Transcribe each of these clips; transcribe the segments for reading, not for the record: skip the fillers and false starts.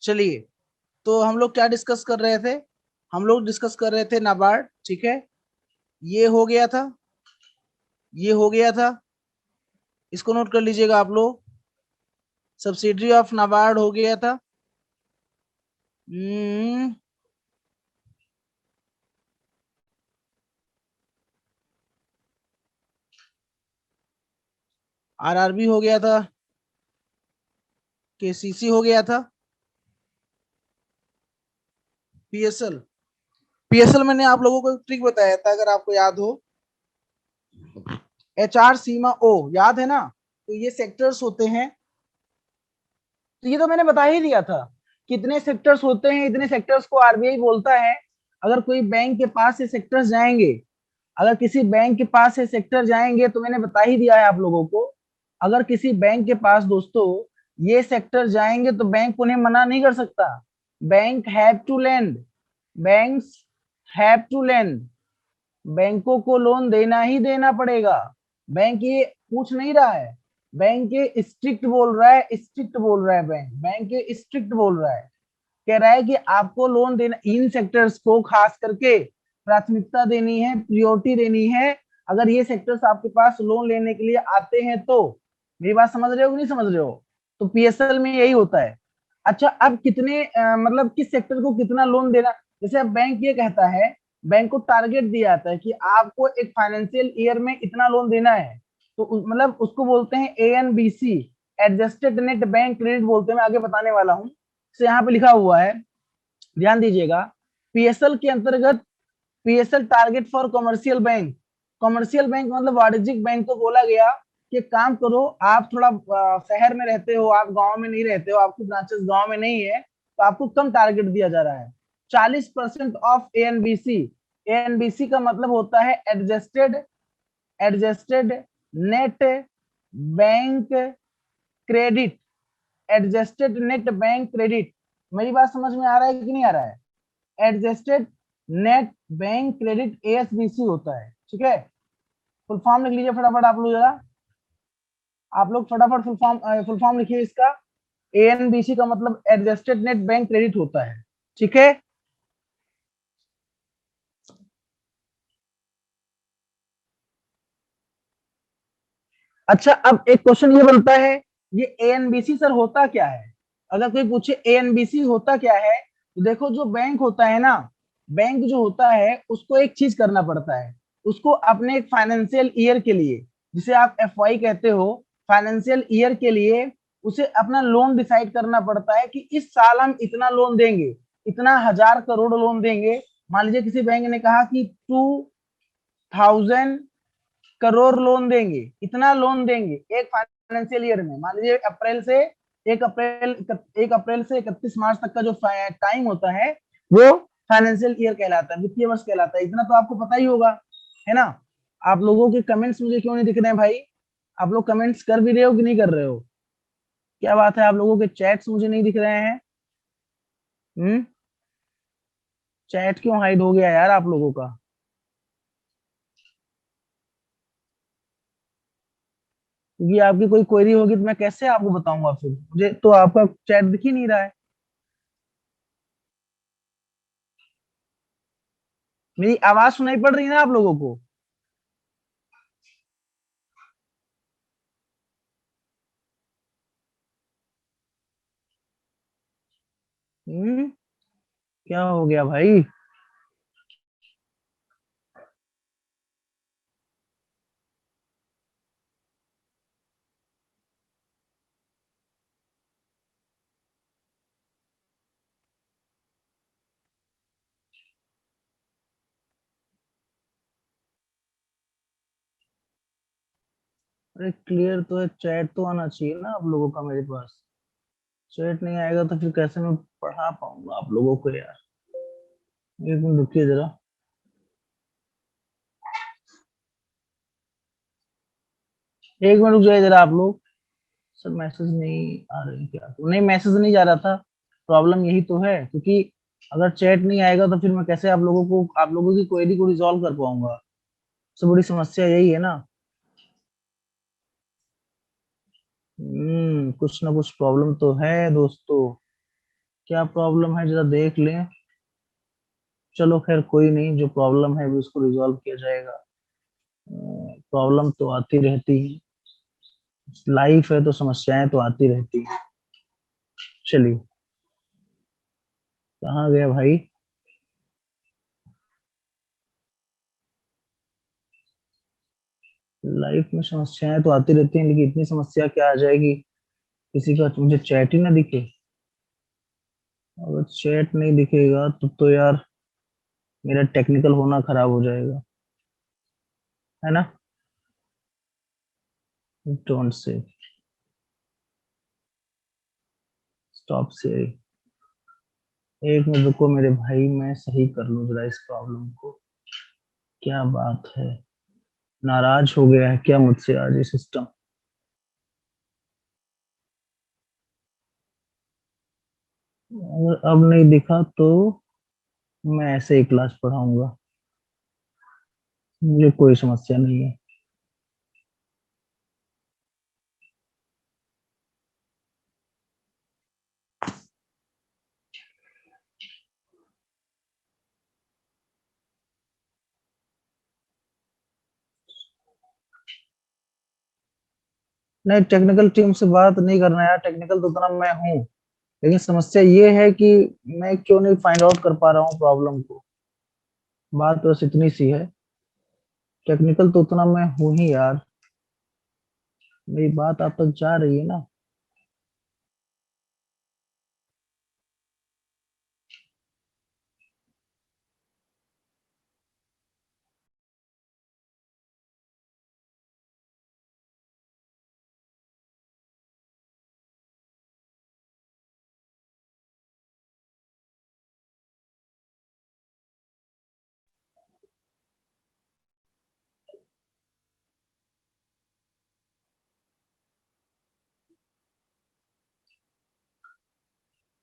चलिए, तो हम लोग क्या डिस्कस कर रहे थे? हम लोग डिस्कस कर रहे थे नाबार्ड, ठीक है। ये हो गया था, ये हो गया था, इसको नोट कर लीजिएगा आप लोग। सब्सिडरी ऑफ नाबार्ड हो गया था। आरआरबी हो गया था, केसीसी हो गया था, पीएसएल। पीएसएल मैंने आप लोगों को एक ट्रिक बताया था, अगर आपको याद हो, एचआर सीमा ओ, याद है ना? तो ये सेक्टर्स होते हैं। तो ये तो मैंने बता ही दिया था, कितने सेक्टर्स होते हैं, इतने सेक्टर्स को आरबीआई बोलता है। अगर कोई बैंक के पास से सेक्टर्स जाएंगे, अगर किसी बैंक के पास से सेक्टर जाएंगे, तो मैंने बता ही दिया है आप लोगों को, अगर किसी बैंक के पास दोस्तों ये सेक्टर जाएंगे तो बैंक उन्हें मना नहीं कर सकता। Bank have to lend, banks have to lend, बैंकों को लोन देना ही देना पड़ेगा। बैंक ये पूछ नहीं रहा है, बैंक ये स्ट्रिक्ट बोल रहा है, स्ट्रिक्ट बोल रहा है, बैंक बैंक ये स्ट्रिक्ट बोल रहा है। कह रहा है कि आपको लोन देना, इन सेक्टर्स को खास करके प्राथमिकता देनी है, प्रियोरिटी देनी है। अगर ये सेक्टर्स आपके पास लोन लेने के लिए आते हैं तो, मेरी बात समझ रहे हो कि नहीं समझ रहे हो? तो पीएसएल में यही होता है। अच्छा, अब कितने मतलब किस सेक्टर को कितना लोन देना, जैसे अब बैंक ये कहता है, बैंक को टारगेट दिया जाता है कि आपको एक फाइनेंशियल ईयर में इतना लोन देना है, तो मतलब उसको बोलते हैं एएनबीसी, एडजस्टेड नेट बैंक क्रेडिट बोलते हैं। मैं आगे बताने वाला हूँ। से यहाँ पे लिखा हुआ है, ध्यान दीजिएगा। पीएसएल के अंतर्गत, PSL target for commercial bank, commercial bank मतलब वाणिज्यिक बैंक को बोला गया कि काम करो, आप थोड़ा शहर में रहते हो, आप गांव में नहीं रहते हो, आपकी ब्रांचेस गांव में नहीं है, तो आपको कम टारगेट दिया जा रहा है। 40% ऑफ एएनबीसी, एएनबीसी का मतलब होता है adjusted, adjusted net bank credit, adjusted net bank credit. मेरी बात समझ में आ रहा है कि नहीं आ रहा है? एडजस्टेड नेट बैंक क्रेडिट एएसबीसी होता है, ठीक है। फुल फॉर्म लिख लीजिए फटाफट आप लोग जरा, आप लोग फटाफट फुल फॉर्म लिखिए इसका। एएनबीसी का मतलब एडजस्टेड नेट बैंक क्रेडिट होता है, ठीक है। अच्छा, अब एक क्वेश्चन ये बनता है, ये एएनबीसी सर होता क्या है? अगर कोई पूछे एएनबीसी होता क्या है, तो देखो, जो बैंक होता है ना, बैंक जो होता है उसको एक चीज करना पड़ता है, उसको अपने एक फाइनेंशियल ईयर के लिए, जिसे आप एफवाई कहते हो, फाइनेंशियल ईयर के लिए उसे अपना लोन डिसाइड करना पड़ता है कि इस साल हम इतना लोन देंगे, इतना 1000 करोड़ लोन देंगे। मान लीजिए किसी बैंक ने कहा कि 2000 करोड़ लोन देंगे, इतना लोन देंगे एक फाइनेंशियल ईयर में। मान लीजिए अप्रैल से 1 अप्रैल, 1 अप्रैल से 31 मार्च तक का जो टाइम होता है, वो फाइनेंशियल ईयर कहलाता है, वित्तीय वर्ष कहलाता है। इतना तो आपको पता ही होगा, है ना? आप लोगों के कमेंट्स मुझे क्यों नहीं दिख रहे हैं भाई? आप लोग कमेंट्स कर भी रहे हो कि नहीं कर रहे हो? क्या बात है, आप लोगों के चैट्स मुझे नहीं दिख रहे हैं? हम्म, चैट क्यों हाइड हो गया यार आप लोगों का? क्योंकि आपकी कोई क्वेरी होगी तो मैं कैसे आपको बताऊंगा, फिर मुझे तो आपका चैट दिख ही नहीं रहा है। मेरी आवाज सुनाई पड़ रही है ना आप लोगों को? हम्म, क्या हो गया भाई? अरे क्लियर तो है, चैट तो आना चाहिए ना आप लोगों का मेरे पास। चैट नहीं आएगा तो फिर कैसे मैं पढ़ा पाऊंगा आप लोगों को यार? एक मिनट रुकिए जरा। एक मिनट रुक जाइए जरा आप लोग। सर मैसेज नहीं आ रहे हैं क्या? तो नहीं, मैसेज नहीं जा रहा था। प्रॉब्लम यही तो है, क्योंकि अगर चैट नहीं आएगा तो फिर मैं कैसे आप लोगों को, आप लोगों की क्वेरी को रिजॉल्व कर पाऊंगा? सबसे बड़ी समस्या यही है ना। कुछ ना कुछ प्रॉब्लम तो है दोस्तों। क्या प्रॉब्लम है जरा देख लें। चलो खैर कोई नहीं, जो प्रॉब्लम है भी उसको रिजॉल्व किया जाएगा। प्रॉब्लम तो आती रहती है, लाइफ है तो समस्याएं तो आती रहती है। चलिए, कहाँ गया भाई। लाइफ में समस्याएं तो आती रहती हैं, लेकिन इतनी समस्या क्या आ जाएगी किसी का मुझे चैट ही ना दिखे। अगर चैट नहीं दिखेगा तो यार मेरा टेक्निकल होना खराब हो जाएगा, है ना। डोंट से स्टॉप से। एक मिनट रुको मेरे भाई, मैं सही कर लूं जरा इस प्रॉब्लम को। क्या बात है, नाराज हो गया है क्या मुझसे आज ये सिस्टम। अगर अब नहीं दिखा तो मैं ऐसे ही क्लास पढ़ाऊंगा, मुझे कोई समस्या नहीं है। नहीं, टेक्निकल टीम से बात नहीं करना यार, टेक्निकल तो उतना मैं हूँ, लेकिन समस्या ये है कि मैं क्यों नहीं फाइंड आउट कर पा रहा हूँ प्रॉब्लम को। बात बस इतनी सी है, टेक्निकल तो उतना मैं हूँ ही यार। मेरी बात आप तक जा रही है ना।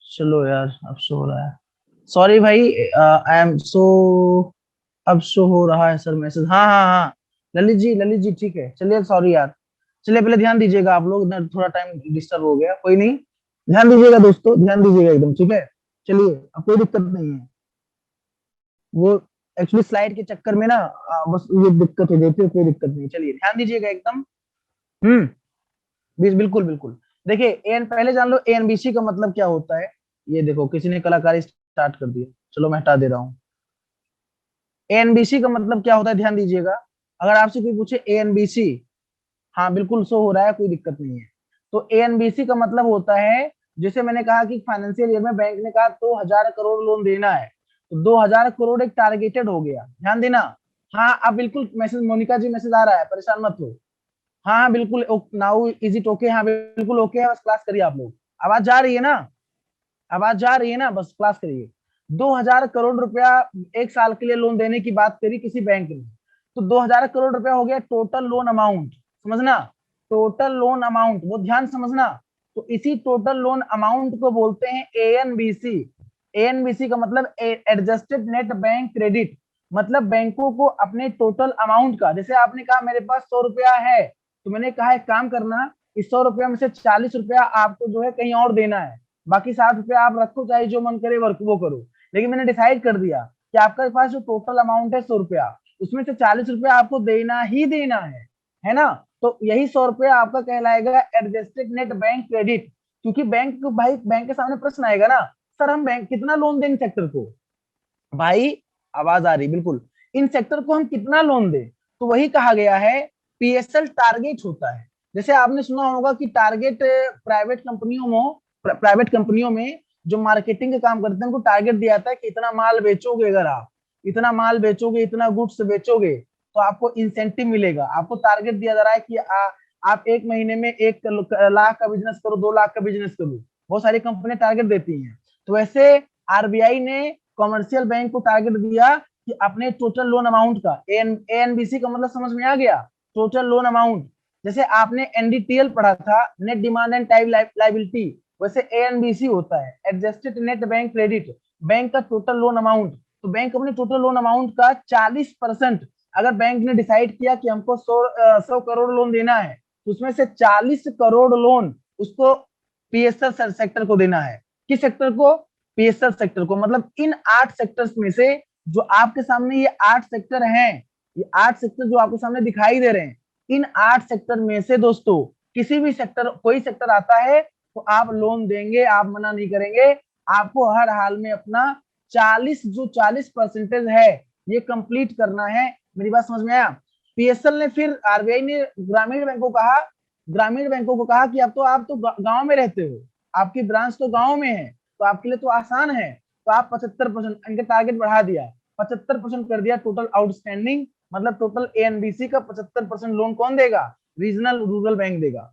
चलो यार, अब शो हो रहा है। सॉरी भाई, आई एम सो। अब शो हो रहा है सर मैसेज, हाँ हाँ हाँ। ललित जी ठीक है, चलिए सॉरी यार। चलिए पहले ध्यान दीजिएगा आप लोग, इधर थोड़ा टाइम डिस्टर्ब हो गया, कोई नहीं। ध्यान दीजिएगा दोस्तों, ध्यान दीजिएगा एकदम, ठीक है। चलिए, अब कोई दिक्कत नहीं है। वो एक्चुअली स्लाइड के चक्कर में ना बस ये दिक्कत हो गई थी, कोई दिक्कत नहीं, चलिए ध्यान दीजिएगा एकदम। हम्म। बिल्कुल बिल्कुल। देखिए, एन पहले जान लो एनबीसी का मतलब क्या होता है। ये देखो किसी ने कलाकारी स्टार्ट कर दिया, चलो मैं हटा दे रहा हूँ। एनबीसी का मतलब क्या होता है, ध्यान दीजिएगा। अगर आपसे कोई पूछे एनबीसी, हाँ बिल्कुल शो हो रहा है, कोई दिक्कत नहीं है। तो एनबीसी का मतलब होता है, जैसे मैंने कहा कि फाइनेंशियल ईयर में बैंक ने कहा 2,000 करोड़ लोन देना है, तो 2,000 करोड़ एक टारगेटेड हो गया, ध्यान देना। हाँ अब बिल्कुल मैसेज, मोनिका जी मैसेज आ रहा है, परेशान मत हो। हाँ हाँ बिल्कुल, नाउ इज इट ओके, हाँ बिल्कुल ओके है, बस क्लास करिए आप लोग। आवाज जा रही है ना, आवाज जा रही है ना, बस क्लास करिए। 2,000 करोड़ रुपया एक साल के लिए लोन देने की बात करी किसी बैंक ने, तो 2,000 करोड़ रुपया हो गया टोटल लोन अमाउंट, समझना। टोटल लोन अमाउंट, वो ध्यान समझना। तो इसी टोटल लोन अमाउंट को बोलते हैं एएनबीसी। एएनबीसी का मतलब एडजस्टेड नेट बैंक क्रेडिट, मतलब बैंकों को अपने टोटल अमाउंट का, जैसे आपने कहा मेरे पास 100 रुपया है, तो मैंने कहा एक काम करना, इस 100 रुपया में से 40 रुपया आपको जो है कहीं और देना है, बाकी 60 रुपया आप रखो, चाहे जो मन करे वर्क वो करो। लेकिन मैंने डिसाइड कर दिया कि आपके पास जो टोटल अमाउंट है 100 रुपया, उसमें से 40 रुपया आपको देना ही देना है ना। तो यही 100 रुपया आपका कहलाएगा एडजस्टेड नेट बैंक क्रेडिट। क्योंकि बैंक भाई, बैंक के सामने प्रश्न आएगा ना, सर हम बैंक कितना लोन देंगे सेक्टर को, भाई आवाज आ रही बिल्कुल, इन सेक्टर को हम कितना लोन दें। तो वही कहा गया है, पीएसएल टारगेट होता है। जैसे आपने सुना होगा कि टारगेट प्राइवेट कंपनियों में जो मार्केटिंग का काम करते हैं उनको टारगेट दिया जाता है कि इतना माल बेचोगे, अगर आप इतना माल बेचोगे, इतना गुड्स बेचोगे, तो आपको इंसेंटिव मिलेगा। आपको टारगेट दिया जा रहा है कि आप एक महीने में 1 लाख का बिजनेस करो, 2 लाख का बिजनेस करो। बहुत सारी कंपनियां टारगेट देती हैं। तो वैसे आरबीआई ने कॉमर्शियल बैंक को टारगेट दिया कि अपने टोटल लोन अमाउंट का, एएनबीसी का मतलब समझ में आ गया, टोटल लोन अमाउंट। जैसे आपने एनडीटीएल पढ़ा था, net demand and type liability, वैसे एएनबीसी होता है adjusted net bank credit, bank का टोटल लोन अमाउंट। तो बैंक अपने टोटल लोन अमाउंट का 40%, अगर बैंक ने डिसाइड किया कि हमको 100 करोड़ लोन देना है, तो उसमें से 40 करोड़ लोन उसको पीएसएल सेक्टर को देना है। किस सेक्टर को, पीएसएल सेक्टर को, मतलब इन 8 सेक्टर्स में से जो आपके सामने ये 8 सेक्टर हैं, ये 8 सेक्टर जो आपके सामने दिखाई दे रहे हैं, इन 8 सेक्टर में से दोस्तों किसी भी सेक्टर, कोई सेक्टर आता है तो आप लोन देंगे, आप मना नहीं करेंगे। आपको हर हाल में अपना 40% है ये कंप्लीट करना है। मेरी बात समझ में आया? पीएसएल ने फिर, आरबीआई ने ग्रामीण बैंकों को कहा कि अब तो आप तो गांव में रहते हो, आपकी ब्रांच तो गांव में है, तो आपके लिए तो आसान है, तो आप 75%, इनका टारगेट बढ़ा दिया, 75% कर दिया टोटल आउटस्टैंडिंग, मतलब टोटल एएनबीसी का 75% लोन कौन देगा? रीजनल रूरल बैंक देगा।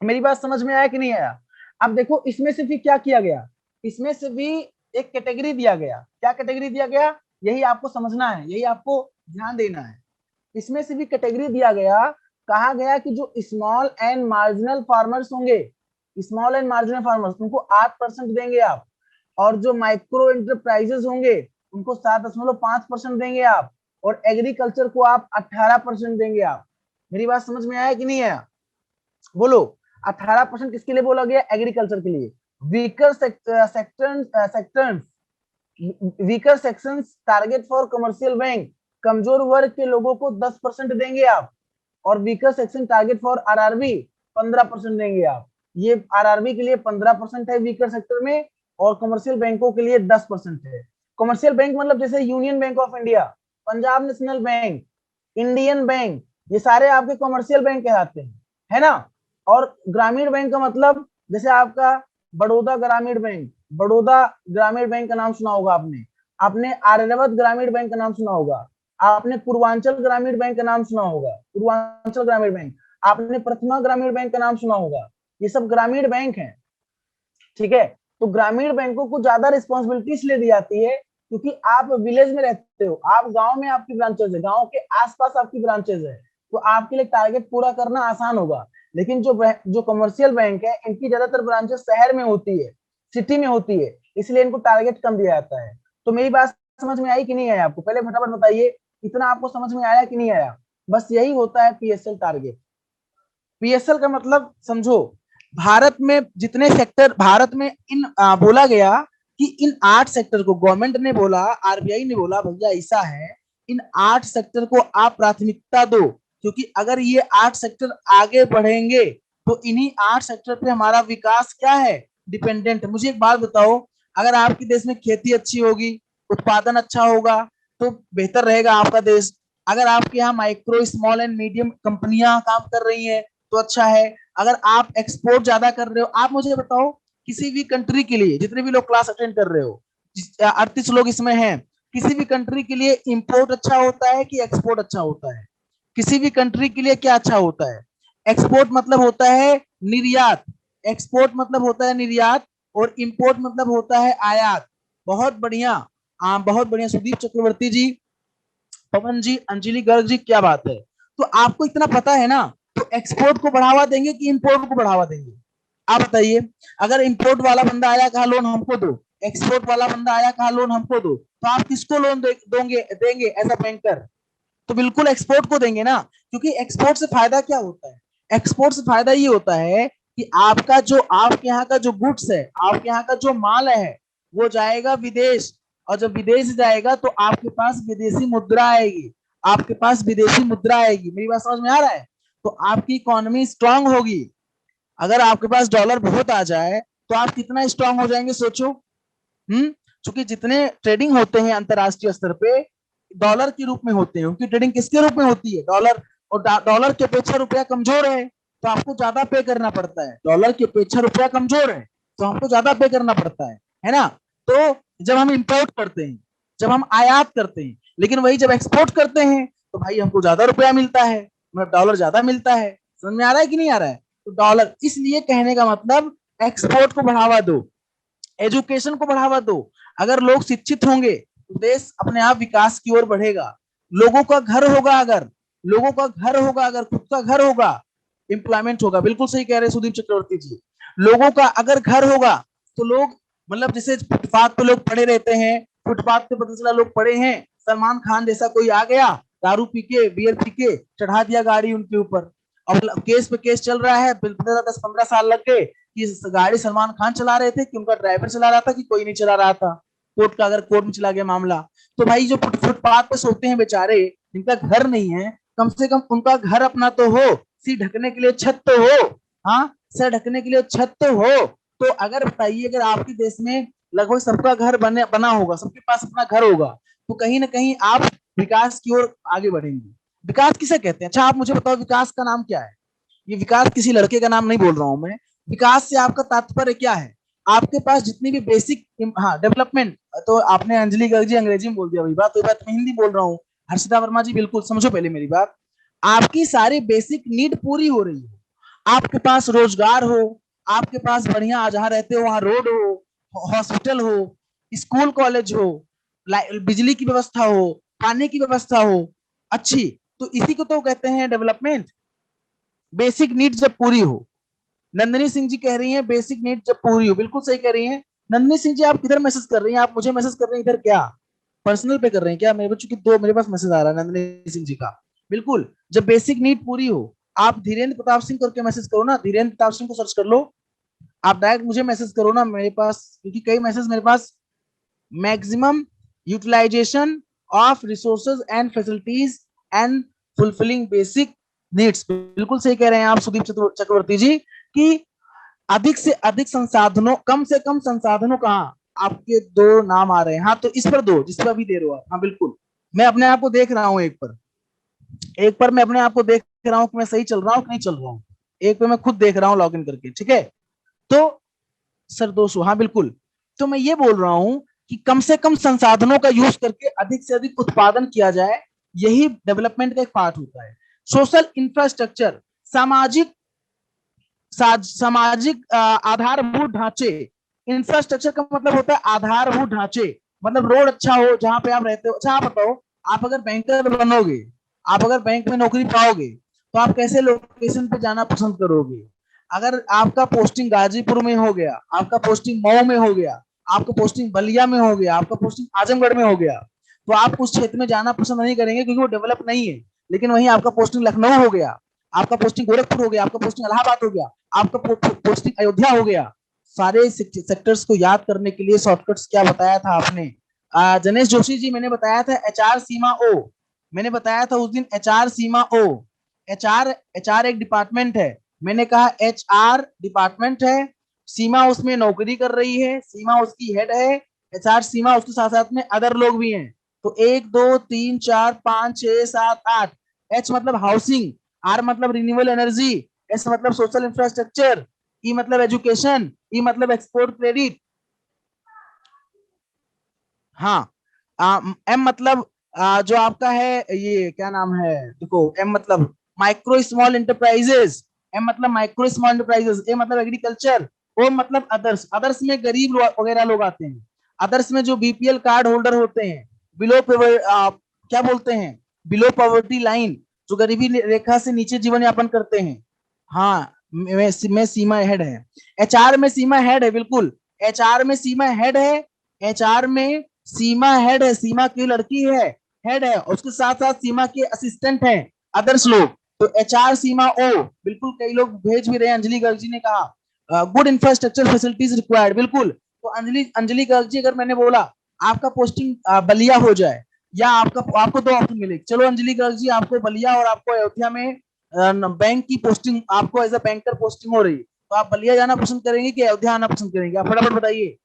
मेरी बात समझ में आया कि नहीं आया? अब देखो इसमें से भी क्या किया गया, इसमें से भी एक कैटेगरी दिया गया। क्या कैटेगरी दिया गया? यही आपको समझना है, यही आपको ध्यान देना है। इसमें से भी कैटेगरी दिया गया, कहा गया कि जो स्मॉल एंड मार्जिनल फार्मर्स होंगे, स्मॉल एंड मार्जिनल फार्मर्स, उनको 8% देंगे आप, और जो माइक्रो एंटरप्राइजेस होंगे उनको 7.5% देंगे आप, और एग्रीकल्चर को आप 18% देंगे आप। मेरी बात समझ में आया कि नहीं आया? बोलो। 18% किसके लिए बोला गया? एग्रीकल्चर के लिए। Weaker sectors weaker sections target for commercial bank, कमजोर वर्ग के लोगों को 10% देंगे आप, और weaker section target for RRB 15% देंगे आप। ये आरआरबी के लिए 15% है वीकर सेक्टर में, और कमर्शियल बैंकों के लिए 10% है। कमर्शियल बैंक मतलब जैसे union bank of India, Punjab national bank, Indian bank, ये सारे आपके कमर्शियल बैंक कहलाते हैं, है ना? और ग्रामीण बैंक का मतलब जैसे आपका बड़ौदा ग्रामीण बैंक, बड़ौदा ग्रामीण बैंक का नाम सुना होगा आपने, आपने आर्यावर्त ग्रामीण बैंक का नाम सुना होगा, आपने पूर्वांचल ग्रामीण बैंक का नाम सुना होगा, पूर्वांचल ग्रामीण बैंक, आपने प्रथमा ग्रामीण बैंक का नाम सुना होगा। ये सब ग्रामीण बैंक हैं, ठीक है? तो ग्रामीण बैंकों को ज्यादा रिस्पॉन्सिबिलिटी इसलिए दी जाती है क्योंकि आप विलेज में रहते हो, आप गांव में आपकी ब्रांचेज है, गांव के आसपास आपकी ब्रांचेज है, तो आपके लिए टारगेट पूरा करना आसान होगा। लेकिन जो कमर्शियल बैंक है, इनकी ज्यादातर ब्रांचेस शहर में होती है, सिटी में होती है, इसलिए इनको टारगेट कम दिया जाता है। तो मेरी बात समझ में आई कि नहीं आया आपको? पहले फटाफट बताइए, इतना आपको समझ में आया कि नहीं आया? बस यही होता है पीएसएल टारगेट। पीएसएल का मतलब समझो, भारत में जितने सेक्टर, भारत में बोला गया कि इन 8 सेक्टर को गवर्नमेंट ने बोला, आरबीआई ने बोला भैया ऐसा है, इन 8 सेक्टर को आप प्राथमिकता दो, क्योंकि अगर ये 8 सेक्टर आगे बढ़ेंगे तो इन्हीं 8 सेक्टर पे हमारा विकास क्या है? डिपेंडेंट। मुझे एक बात बताओ, अगर आपके देश में खेती अच्छी होगी, उत्पादन अच्छा होगा, तो बेहतर रहेगा आपका देश। अगर आपके यहाँ माइक्रो स्मॉल एंड मीडियम कंपनियां काम कर रही हैं तो अच्छा है। अगर आप एक्सपोर्ट ज्यादा कर रहे हो, आप मुझे बताओ किसी भी कंट्री के लिए, जितने भी लोग क्लास अटेंड कर रहे हो, 38 लोग इसमें हैं, किसी भी कंट्री के लिए इंपोर्ट अच्छा होता है कि एक्सपोर्ट अच्छा होता है? किसी भी कंट्री के लिए क्या अच्छा होता है? एक्सपोर्ट मतलब होता है निर्यात, एक्सपोर्ट मतलब होता है निर्यात, और इंपोर्ट मतलब होता है आयात। बहुत बढ़िया, बहुत बढ़िया सुदीप चक्रवर्ती जी, पवन जी, अंजलि गर्ग जी, क्या बात है। तो आपको इतना पता है ना, तो एक्सपोर्ट को बढ़ावा देंगे कि इंपोर्ट को बढ़ावा देंगे? आप बताइए। अगर इंपोर्ट वाला बंदा आया, कहा लोन हमको दो, एक्सपोर्ट वाला बंदा आया, कहा लोन हमको दो, तो आप किसको लोन देंगे एज अ बैंकर? तो बिल्कुल एक्सपोर्ट को देंगे ना, क्योंकि एक्सपोर्ट से फायदा क्या होता है? एक्सपोर्ट से फायदा ये होता है कि आपका जो, आपके यहाँ का जो गुड्स है, आपके यहाँ का जो माल है, वो जाएगा विदेश, और जब विदेश जाएगा तो आपके पास विदेशी मुद्रा आएगी, आपके पास विदेशी मुद्रा आएगी। मेरी बात समझ में आ रहा है? तो आपकी इकोनॉमी स्ट्रांग होगी। अगर आपके पास डॉलर बहुत आ जाए तो आप कितना स्ट्रांग हो जाएंगे, सोचो। क्योंकि जितने ट्रेडिंग होते हैं अंतरराष्ट्रीय स्तर पे, डॉलर के रूप में होते हैं। उनकी ट्रेडिंग किसके रूप में होती है? डॉलर। और डॉलर की अपेक्षा रुपया कमजोर है तो आपको ज्यादा पे करना पड़ता है। डॉलर की अपेक्षा रुपया कमजोर है तो हमको ज्यादा पे करना पड़ता है ना? तो जब हम इंपोर्ट करते हैं, जब हम आयात करते हैं, लेकिन वही जब एक्सपोर्ट करते हैं तो भाई हमको ज्यादा रुपया मिलता है, मतलब डॉलर ज्यादा मिलता है। समझ में आ रहा है कि नहीं आ रहा है? तो डॉलर, इसलिए कहने का मतलब एक्सपोर्ट को बढ़ावा दो, एजुकेशन को बढ़ावा दो। अगर लोग शिक्षित होंगे तो देश अपने आप विकास की ओर बढ़ेगा। लोगों का घर होगा, अगर लोगों का घर होगा, अगर खुद का घर होगा, एम्प्लॉयमेंट होगा। बिल्कुल सही कह रहे हैं सुदीप चक्रवर्ती जी। लोगों का अगर घर होगा तो लोग, मतलब जैसे फुटपाथ पे लोग पड़े रहते हैं, फुटपाथ पे पता चला लोग पड़े हैं, सलमान खान जैसा कोई आ गया, दारू पी के, बियर पी के, चढ़ा दिया गाड़ी उनके ऊपर, अब केस पे केस चल रहा है, 10-15 साल लग गए, कि गाड़ी सलमान खान चला रहे थे, कि उनका ड्राइवर चला रहा था, कि कोई नहीं चला रहा था। कोर्ट का अगर कोर्ट में चला गया मामला, तो भाई जो फुटपाथ पे सोते हैं बेचारे, जिनका घर नहीं है, कम से कम उनका घर अपना तो हो, सिर ढकने के लिए छत तो हो। हाँ, सर ढकने के लिए छत तो हो। तो अगर बताइए, अगर आपके देश में लगभग सबका घर बना होगा, सबके पास अपना घर होगा, तो कहीं ना कहीं आप विकास की ओर आगे बढ़ेंगे। विकास किसे कहते हैं? अच्छा आप मुझे बताओ, विकास का नाम क्या है? ये विकास किसी लड़के का नाम नहीं बोल रहा हूं मैं। विकास से आपका तात्पर्य क्या है? आपके पास जितनी भी बेसिक, हाँ, डेवलपमेंट। तो आपने अंजलि गर्ग जी अंग्रेजी में बोल दिया वही बात, तो बात मैं हिंदी बोल रहा हूँ। हर्षिता वर्मा जी बिल्कुल समझो पहले मेरी बात। आपकी सारी बेसिक नीड पूरी हो रही है, आपके पास रोजगार हो, आपके पास बढ़िया जहां रहते हो वहां रोड हो, हॉस्पिटल हो, स्कूल कॉलेज हो, बिजली की व्यवस्था हो, खाने की व्यवस्था हो अच्छी, तो इसी को तो कहते हैं डेवलपमेंट। बेसिक नीड जब पूरी हो। नंदिनी सिंह जी कह रही हैं बेसिक नीड जब पूरी हो, बिल्कुल सही कह रही हैं। नंदिनी सिंह जी आप किधर मैसेज कर रही हैं? आप मुझे मैसेज कर रही हैं इधर क्या? पर्सनल पे कर रहे हैं क्या? मेरे बच्चों की दो मेरे पास मैसेज आ रहा है नंदिनी सिंह जी का। बिल्कुल, जब बेसिक नीड पूरी हो। आप धीरेन्द्र प्रताप सिंह करके मैसेज करो ना, धीरेन्द्र प्रताप सिंह को सर्च कर लो। आप डायरेक्ट मुझे मैसेज करो ना मेरे पास, क्योंकि कई मैसेज मेरे पास। Maximum utilization of resources and facilities and fulfilling basic needs, बिल्कुल सही कह रहे हैं आप सुदीप चक्रवर्ती जी, कि अधिक से अधिक संसाधनों, कम से कम संसाधनों, कहाँ आपके दो नाम आ रहे हैं। हाँ, तो इस पर दो, जिस पर अभी दे रहे हो आप। हाँ बिल्कुल, मैं अपने आप को देख रहा हूँ एक पर मैं अपने आप को देख रहा हूँ कि मैं सही चल रहा हूँ कि नहीं चल रहा हूँ। एक पे मैं खुद देख रहा हूँ लॉग इन करके, ठीक है। तो सर 200, हाँ बिल्कुल। तो मैं ये बोल रहा हूँ कि कम से कम संसाधनों का यूज करके अधिक से अधिक उत्पादन किया जाए, यही डेवलपमेंट का एक पार्ट होता है। सोशल इंफ्रास्ट्रक्चर, सामाजिक सामाजिक आधारभूत ढांचे। इंफ्रास्ट्रक्चर का मतलब होता है आधारभूत ढांचे, मतलब रोड अच्छा हो जहां पे आप रहते हो। अच्छा आप बताओ, आप अगर बैंकर बनोगे, आप अगर बैंक में नौकरी पाओगे, तो आप कैसे लोकेशन पे जाना पसंद करोगे? अगर आपका पोस्टिंग गाजीपुर में हो गया, आपका पोस्टिंग मऊ में हो गया, आपका पोस्टिंग बलिया में हो गया, आपका पोस्टिंग आजमगढ़ में हो गया, तो आप उस क्षेत्र में जाना पसंद नहीं करेंगे, क्योंकि वो डेवलप नहीं है। लेकिन वहीं आपका पोस्टिंग लखनऊ हो गया, आपका पोस्टिंग गोरखपुर हो गया, आपका पोस्टिंग इलाहाबाद हो गया, आपका पोस्टिंग अयोध्या हो गया। सारे सेक्टर्स को याद करने के लिए शॉर्टकट्स क्या बताया था आपने? जनेश जोशी जी, मैंने बताया था एचआर सीमा ओ। मैंने बताया था उस दिन एचआर सीमा ओ। एचआर एक डिपार्टमेंट है। मैंने कहा एचआर डिपार्टमेंट है, सीमा उसमें नौकरी कर रही है, सीमा उसकी हेड है, एचआर सीमा, उसके साथ साथ में अदर लोग भी हैं। तो 1 2 3 4 5 6 7 8। एच मतलब हाउसिंग, आर मतलब रिन्यूएबल एनर्जी, एस मतलब सोशल इंफ्रास्ट्रक्चर, ई मतलब एजुकेशन, ई मतलब एक्सपोर्ट क्रेडिट। हाँ, एम मतलब जो आपका है, ये क्या नाम है, देखो एम मतलब माइक्रो स्मॉल इंटरप्राइजेस, एम मतलब माइक्रो स्मॉल इंटरप्राइजेस, ए मतलब एग्रीकल्चर, ओ मतलब अदर्स। अदर्स में गरीब वगैरह लोग आते हैं। अदर्स में जो बीपीएल कार्ड होल्डर होते हैं, बिलो क्या बोलते हैं, बिलो पॉवर्टी लाइन, जो गरीबी रेखा से नीचे जीवन यापन करते हैं। हाँ, मैं सीमा हेड है। एचआर में सीमा हेड है, बिल्कुल। एचआर में सीमा हेड है। एचआर में सीमा हेड है, सीमा की लड़की है, हेड है, उसके साथ साथ सीमा के असिस्टेंट हैं, अदर्स लोग। तो एचआर सीमा ओ, बिल्कुल कई लोग भेज भी रहे हैं। अंजलि गर्ग जी ने कहा गुड इंफ्रास्ट्रक्चर फैसिलिटीज रिक्वायर्ड, बिल्कुल। तो अंजलि अंजलि गर्ग जी, अगर मैंने बोला आपका पोस्टिंग बलिया हो जाए, या आपको दो ऑप्शन मिले, चलो अंजलि गर्ग जी आपको बलिया और आपको अयोध्या में बैंक की पोस्टिंग, आपको एज अ बैंकर पोस्टिंग हो रही, तो आप बलिया जाना पसंद करेंगे कि अयोध्या आना पसंद करेंगे? आप फटाफट बताइए।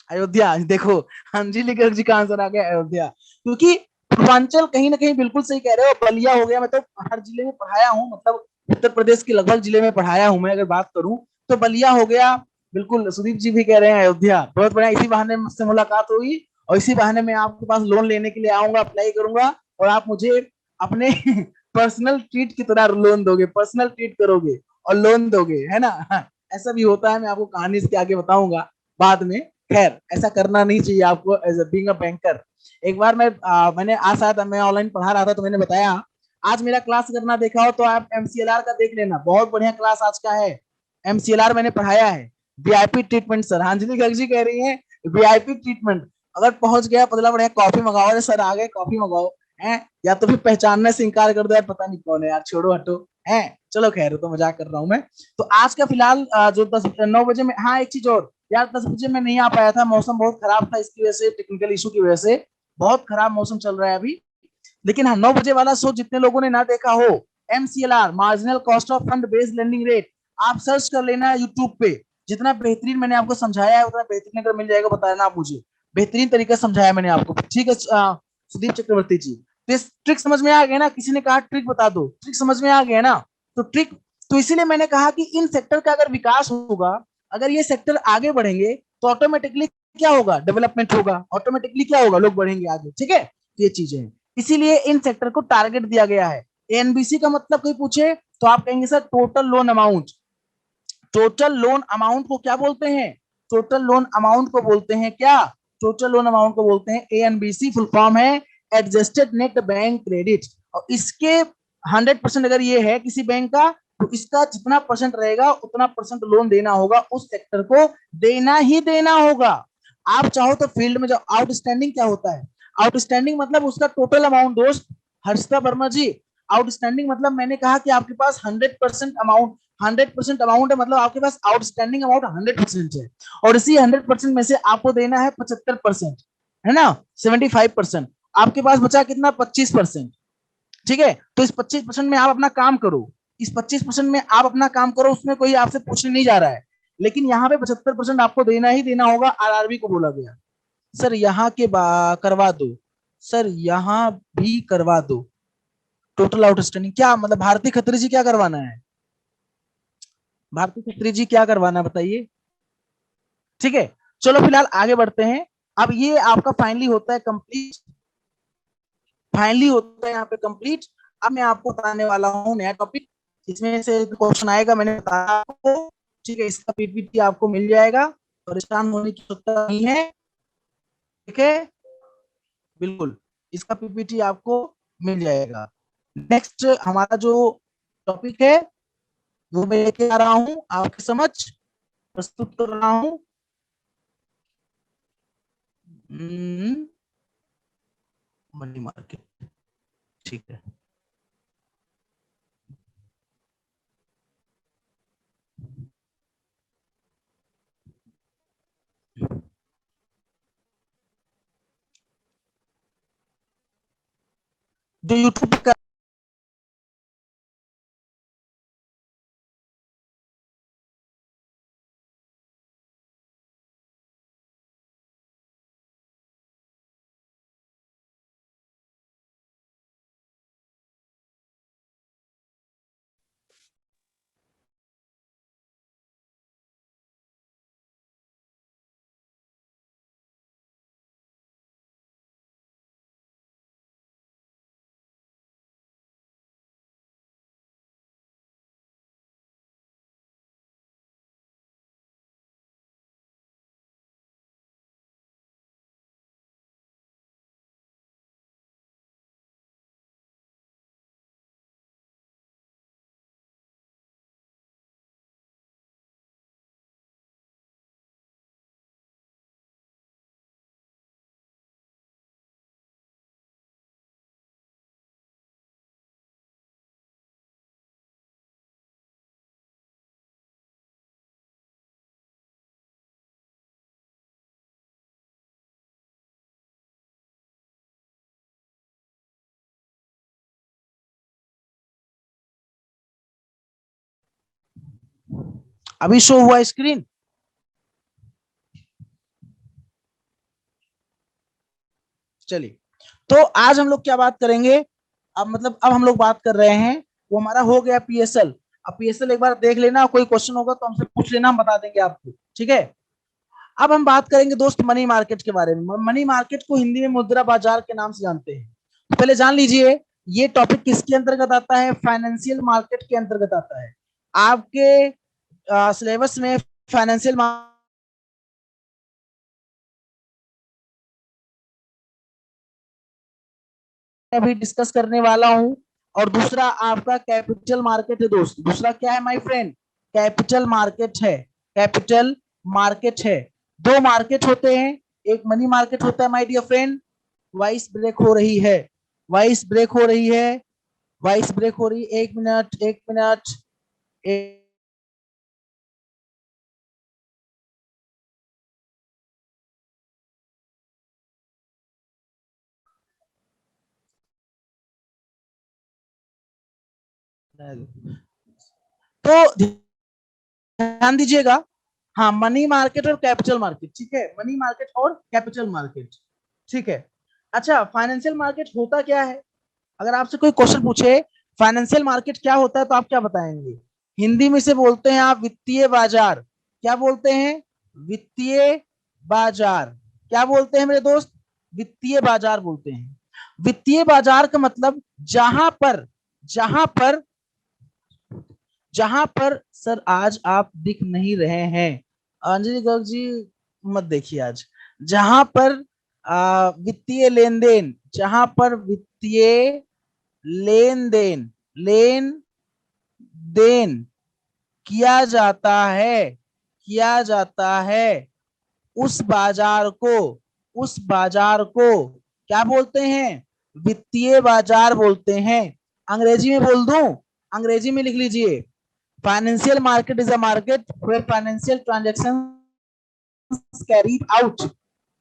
अयोध्या, देखो अंजलि गर्ग जी का आंसर आ गया अयोध्या। क्योंकि पूर्वांचल, कहीं ना कहीं बिल्कुल सही कह रहे हो, बलिया हो गया। मैं तो हर जिले में पढ़ाया हूँ, मतलब उत्तर प्रदेश के लगभग जिले में पढ़ाया हूँ मैं, अगर बात करूँ तो बलिया हो गया। बिल्कुल सुदीप जी भी कह रहे हैं अयोध्या, बहुत बढ़िया। इसी बहाने मुझसे मुलाकात हुई, और इसी बहाने मैं आपके पास लोन लेने के लिए आऊंगा, अप्लाई करूंगा, और आप मुझे अपने पर्सनल ट्रीट की तरह लोन दोगे, पर्सनल ट्रीट करोगे और लोन दोगे, है ना? ऐसा भी होता है, मैं आपको कहानी इसके आगे बताऊंगा बाद में। खैर, ऐसा करना नहीं चाहिए आपको as a being a banker. एक बार मैंने आज शायद मैं ऑनलाइन पढ़ा रहा था, तो मैंने बताया, आज मेरा क्लास करना देखा हो तो आप एमसीएलआर का देख लेना, बहुत बढ़िया क्लास आज का है। एमसीएलआर मैंने पढ़ाया है। VIP treatment sir, Anjali Garg ji कह रही है वीआईपी ट्रीटमेंट। अगर पहुंच गया पतला बढ़िया, कॉफी मंगाओ। अरे सर आ गए, कॉफी मंगाओ। है, या तो फिर पहचानने से इनकार कर दो यार, पता नहीं कौन है यार, छोड़ो हटो। है, चलो खैर, तो मजाक कर रहा हूँ मैं। तो आज का फिलहाल जो 9 बजे में, हाँ एक चीज और यार, 10 बजे मैं नहीं आ पाया था, मौसम बहुत खराब था, इसकी वजह से, टेक्निकल इशू की वजह से बहुत खराब मौसम चल रहा है अभी। लेकिन हाँ, 9 बजे वाला शो जितने लोगों ने ना देखा हो, MCLR, marginal cost of fund based lending rate, आप सर्च कर लेना यूट्यूब पे। जितना बेहतरीन मैंने आपको समझाया है, उतना बेहतरीन अगर मिल जाएगा बताना आप मुझे। बेहतरीन तरीके से समझाया मैंने आपको, ठीक है सुदीप चक्रवर्ती जी। तो ट्रिक समझ में आ गया ना? किसी ने कहा ट्रिक बता दो, ट्रिक समझ में आ गया ना? तो ट्रिक, तो इसीलिए मैंने कहा कि इन सेक्टर का अगर विकास होगा, अगर ये सेक्टर आगे बढ़ेंगे, तो ऑटोमेटिकली क्या होगा? डेवलपमेंट होगा, ऑटोमेटिकली क्या होगा? लोग बढ़ेंगे आगे, ठीक है? ये चीजें हैं, इसीलिए इन सेक्टर को टारगेट दिया गया है। एनबीसी का मतलब कोई पूछे तो आप कहेंगे sir total loan amount. Total loan amount को क्या बोलते हैं? टोटल लोन अमाउंट को बोलते हैं क्या? टोटल लोन अमाउंट को बोलते हैं एएनबीसी। फुल फॉर्म है एडजस्टेड नेट बैंक क्रेडिट। और इसके 100% अगर ये है किसी बैंक का, तो इसका जितना परसेंट रहेगा उतना परसेंट लोन देना होगा, उस सेक्टर को देना ही देना होगा। आप चाहो तो फील्ड में जाओ। आउटस्टैंडिंग क्या होता है? आउटस्टैंडिंग मतलब उसका टोटल अमाउंट दोस्त। हर्षिता वर्मा जी, आउटस्टैंडिंग मतलब मैंने कहा कि आपके पास 100% अमाउंट है, मतलब आपके पास आउटस्टैंडिंग अमाउंट 100% है। और इसी 100% में से आपको देना है 75%, है ना? 75%। आपके पास बचा कितना? 25%। ठीक है, तो इस 25% में आप अपना काम करो। इस 25% में आप अपना काम करो, उसमें कोई आपसे पूछने नहीं जा रहा है। लेकिन यहाँ पे 75% आपको देना ही देना होगा। आरआरबी को बोला गया, सर यहाँ के करवा दो, सर यहाँ भी करवा दो। टोटल आउटस्टैंडिंग क्या मतलब? भारती खत्री जी क्या करवाना है? भारती खत्री जी क्या करवाना है बताइए? ठीक है, चलो फिलहाल आगे बढ़ते हैं। अब ये आपका फाइनली होता है कंप्लीट, फाइनली होता है यहाँ पे कंप्लीट। अब मैं आपको बताने वाला हूँ नया टॉपिक। इसमें से क्वेश्चन आएगा, मैंने बताया आपको। ठीक है, इसका पीपीटी आपको मिल जाएगा, परेशान होने की जरूरत नहीं है। ठीक है, बिल्कुल, इसका पीपीटी आपको मिल जाएगा। नेक्स्ट हमारा जो टॉपिक है, वो मैं लेके आ रहा हूँ आपके समझ, प्रस्तुत कर रहा हूँ। मनी मार्केट, ठीक है। जो यूट्यूब का अभी शो हुआ स्क्रीन। चलिए, तो आज हम लोग क्या बात करेंगे? अब मतलब अब हम लोग बात कर रहे हैं, वो हमारा हो गया पीएसएल। अब पीएसएल एक बार देख लेना, कोई क्वेश्चन होगा तो हमसे पूछ लेना, हम बता देंगे आपको, ठीक है? अब हम बात करेंगे दोस्त मनी मार्केट के बारे में। मनी मार्केट को हिंदी में मुद्रा बाजार के नाम से जानते हैं। तो पहले जान लीजिए, ये टॉपिक किसके अंतर्गत आता है? फाइनेंशियल मार्केट के अंतर्गत आता है। आपके सिलेबस में फाइनेंशियल अभी डिस्कस करने वाला हूं। और दूसरा आपका कैपिटल मार्केट है दोस्त। दूसरा क्या है माय फ्रेंड? कैपिटल मार्केट है। कैपिटल मार्केट है। दो मार्केट होते हैं, एक मनी मार्केट होता है my dear friend. Voice break हो रही है, वॉइस ब्रेक हो रही है, वॉइस ब्रेक हो रही, 1 मिनट 1 मिनट। तो ध्यान दीजिएगा, हाँ मनी मार्केट और कैपिटल मार्केट, ठीक है, मनी मार्केट और कैपिटल मार्केट, ठीक है। अच्छा, फाइनेंशियल मार्केट होता क्या है? अगर आपसे कोई क्वेश्चन पूछे फाइनेंशियल मार्केट क्या होता है, तो आप क्या बताएंगे? हिंदी में से बोलते हैं आप वित्तीय बाजार। क्या बोलते हैं? वित्तीय बाजार। क्या बोलते हैं मेरे दोस्त? वित्तीय बाजार बोलते हैं। वित्तीय बाजार का मतलब जहां पर जहां पर सर आज आप दिख नहीं रहे हैं, अंजलि गर्ग जी मत देखिए आज। जहां पर वित्तीय लेन देन, जहां पर वित्तीय लेन देन, लेन देन किया जाता है उस बाजार को क्या बोलते हैं? वित्तीय बाजार बोलते हैं। अंग्रेजी में बोल दूं? अंग्रेजी में लिख लीजिए, financial market is a market where financial transaction carried out,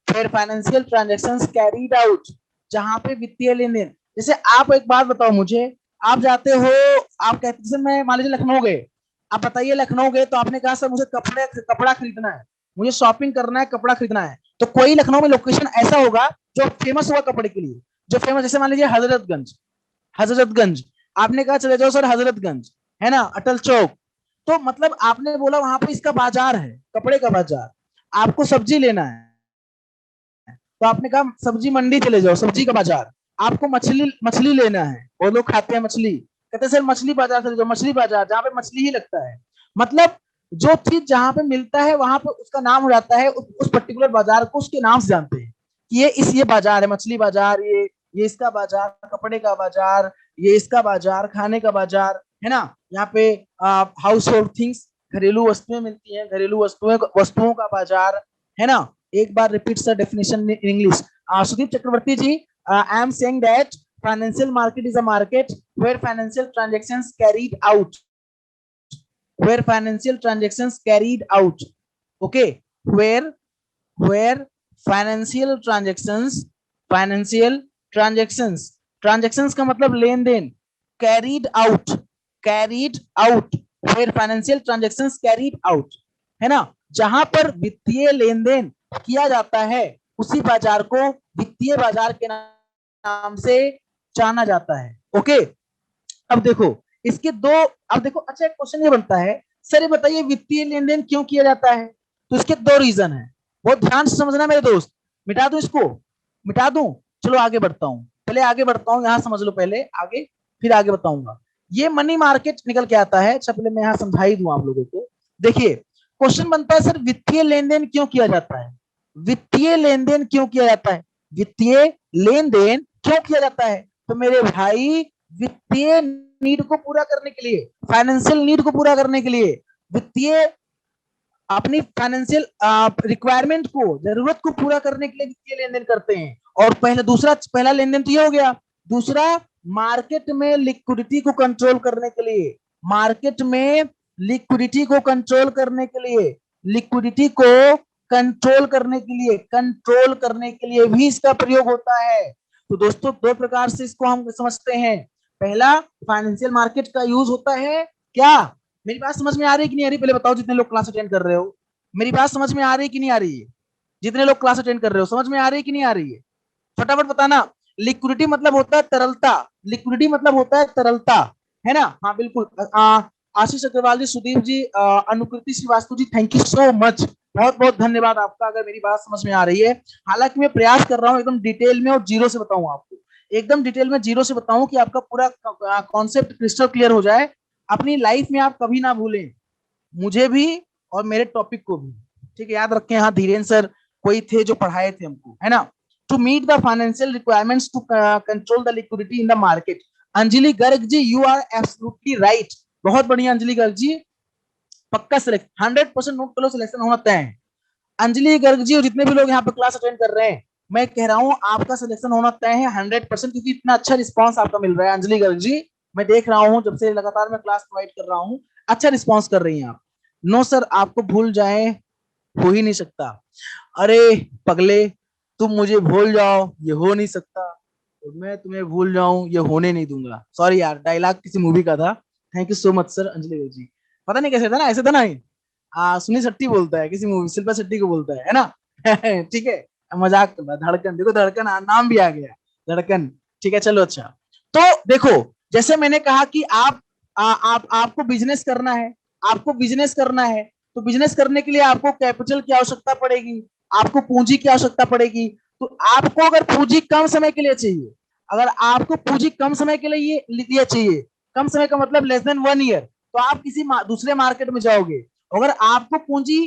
where financial transaction carried out, जहां पे वित्तीय लेन देन। जैसे आप एक बात बताओ मुझे, आप जाते हो, आप कहते, जैसे मैं मान लीजिए लखनऊ गए, आप बताइए लखनऊ गए तो आपने कहा सर मुझे कपड़ा खरीदना है, मुझे शॉपिंग करना है, कपड़ा खरीदना है, तो कोई लखनऊ में लोकेशन ऐसा होगा जो फेमस होगा कपड़े के लिए, जो फेमस, जैसे मान लीजिए हजरतगंज, हजरतगंज, आपने कहा चले जाओ सर हजरतगंज, है ना, अटल चौक, तो मतलब आपने बोला वहां पे इसका बाजार है, कपड़े का बाजार। आपको सब्जी लेना है तो आपने कहा सब्जी मंडी चले जाओ, सब्जी का बाजार। आपको मछली मछली लेना है, वो लोग खाते हैं मछली, कहते हैं सर मछली बाजार चले जाओ, मछली बाजार जहाँ पे मछली ही लगता है। मतलब जो चीज जहां पे मिलता है वहां पे उसका नाम हो जाता है, उस पर्टिकुलर बाजार को उसके नाम से जानते हैं कि ये बाजार है, मछली बाजार, ये इसका बाजार, कपड़े का बाजार, ये इसका बाजार, खाने का बाजार, है ना। यहाँ पे हाउस होल्ड थिंग्स, घरेलू वस्तुएं मिलती हैं, घरेलू वस्तुओं का बाजार, है ना। एक बार repeat the definition in English. Sudeep Chakraborty ji, I am saying that financial market is a market where financial transactions carried out, where financial transactions carried out, okay, where financial transactions transactions का मतलब लेन then, carried out, carried out, where financial transactions carried out, है ना, जहां पर वित्तीय लेन then किया जाता है उसी बाजार को वित्तीय बाजार के नाम से जाना जाता है। ओके, अब देखो इसके दो, अब देखो, अच्छा एक क्वेश्चन ये बनता है, सर ये बताइए वित्तीय लेन देन क्यों किया जाता है? तो इसके दो रीजन है, बहुत ध्यान से समझना मेरे दोस्त। मिटा दूं इसको? मिटा दूं? चलो आगे बढ़ता हूं, पहले आगे बढ़ता हूं, यहां समझ लो पहले आगे, फिर आगे बताऊंगा। ये मनी मार्केट निकल के आता है, अच्छा पहले मैं यहां समझा ही दूं आप लोगों को। देखिए क्वेश्चन बनता है, सर वित्तीय लेन देन क्यों किया जाता है? वित्तीय लेन देन क्यों किया जाता है? वित्तीय लेन देन क्यों किया जाता है? तो मेरे भाई वित्तीय नीड को पूरा करने के लिए, फाइनेंशियल नीड को पूरा करने के लिए, वित्तीय अपनी फाइनेंशियल रिक्वायरमेंट को, जरूरत को पूरा करने के लिए वित्तीय लेन देन करते हैं। और पहला लेन देन तो ये हो गया। दूसरा, मार्केट में लिक्विडिटी को कंट्रोल करने के लिए, मार्केट में लिक्विडिटी को कंट्रोल करने के लिए, लिक्विडिटी को कंट्रोल करने के लिए भी इसका प्रयोग होता है। तो दोस्तों दो प्रकार से इसको हम समझते हैं। पहला, फाइनेंशियल मार्केट का यूज होता है क्या? मेरी बात समझ में आ रही है कि नहीं आ रही? पहले बताओ जितने लोग क्लास अटेंड कर रहे हो, मेरी बात समझ में आ रही है कि नहीं आ रही है? जितने लोग क्लास अटेंड कर रहे हो समझ में आ रही है कि नहीं आ रही है? फटाफट बताना। लिक्विडिटी मतलब होता है तरलता, लिक्विडिटी मतलब होता है तरलता, है ना। हाँ बिल्कुल। आशीष अग्रवाल जी, सुदीप जी, अनुकृति श्रीवास्तव जी, थैंक यू सो मच, बहुत बहुत धन्यवाद आपका, अगर मेरी बात समझ में आ रही है। हालांकि मैं प्रयास कर रहा हूँ एकदम डिटेल में और जीरो से बताऊं आपको, एकदम डिटेल में जीरो से बताऊं कि आपका पूरा कॉन्सेप्ट क्रिस्टल क्लियर हो जाए, अपनी लाइफ में आप कभी ना भूलें, मुझे भी और मेरे टॉपिक को भी। ठीक है, याद रखें, हाँ धीरेन्द्र सर कोई थे जो पढ़ाए थे हमको, है ना। To meet the financial requirements to control the liquidity in the market. Anjali Garg ji, you are absolutely right, बहुत बढ़िया अंजलि गर्ग जी, पक्का सिलेक्ट, 100% नोट करो, सिलेक्शन होना तय है। अंजलि गर्ग जी और जितने भी लोग यहाँ पे क्लास अटेंड कर रहे हैं, मैं कह रहा हूँ आपका सिलेक्शन होना तय है 100%, क्योंकि इतना अच्छा रिस्पॉन्स आपका मिल रहा है अंजलि गर्ग जी। मैं देख रहा हूँ जब से लगातार मैं क्लास प्रोवाइड कर रहा हूँ, अच्छा रिस्पॉन्स कर रही हैं आप। नो सर, आपको भूल जाए हो ही नहीं सकता। अरे पगले, तुम मुझे भूल जाओ ये हो नहीं सकता, और मैं तुम्हें भूल जाऊं ये होने नहीं दूंगा। सॉरी यार, डायलॉग किसी मूवी का था। Thank you so much sir Anjali ji. पता नहीं कैसे था ना, ऐसे था ना ये। सुनील शेट्टी बोलता है किसी मूवी, शिल्पा शेट्टी को बोलता है ना। ठीक है, मजाक कर रहा, धड़कन देखो, धड़कन नाम भी आ गया, धड़कन। ठीक है चलो अच्छा। तो देखो, जैसे मैंने कहा कि आप आपको बिजनेस करना है, आपको बिजनेस करना है, तो बिजनेस करने के लिए आपको कैपिटल की आवश्यकता पड़ेगी, आपको पूंजी की आवश्यकता पड़ेगी। तो आपको अगर पूंजी कम समय के लिए चाहिए, अगर आपको पूंजी कम समय के लिए चाहिए, कम समय का मतलब लेस देन 1 ईयर, तो आप किसी दूसरे मार्केट में जाओगे। अगर आपको पूंजी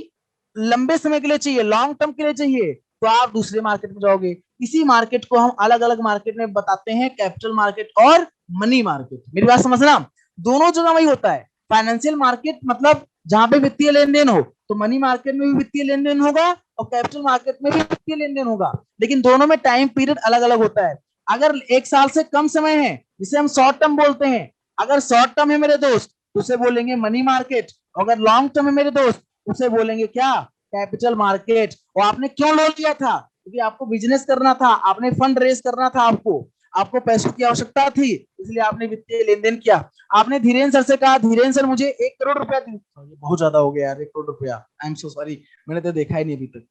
लंबे समय के लिए चाहिए, लॉन्ग टर्म के लिए चाहिए, तो आप दूसरे मार्केट में जाओगे। इसी मार्केट को हम अलग अलग मार्केट में बताते हैं, कैपिटल मार्केट और मनी मार्केट। मेरी बात समझना, दोनों जगह वही होता है। फाइनेंशियल मार्केट मतलब जहां पे वित्तीय लेन देन हो, तो मनी मार्केट में भी वित्तीय लेन देन होगा और कैपिटल मार्केट में भी वित्तीय लेन देन होगा, लेकिन दोनों में टाइम पीरियड अलग अलग होता है। अगर 1 साल से कम समय है, जिसे हम शॉर्ट टर्म बोलते हैं, अगर शॉर्ट टर्म है मेरे दोस्त, उसे बोलेंगे मनी मार्केट। अगर लॉन्ग टर्म है मेरे दोस्त, उसे बोलेंगे क्या, कैपिटल मार्केट। और आपने क्यों लोन लिया था, क्योंकि आपको बिजनेस करना था, आपने फंड रेज करना था, आपको आपको पैसों की आवश्यकता थी, इसलिए आपने वित्तीय लेन देन किया। आपने धीरेन्द्र सर से कहा, धीरेन्द्र सर मुझे 1 करोड़ रुपया बहुत ज्यादा हो गया यार, 1 करोड़ रुपया, आई एम सो सॉरी, मैंने तो देखा ही नहीं अभी तक।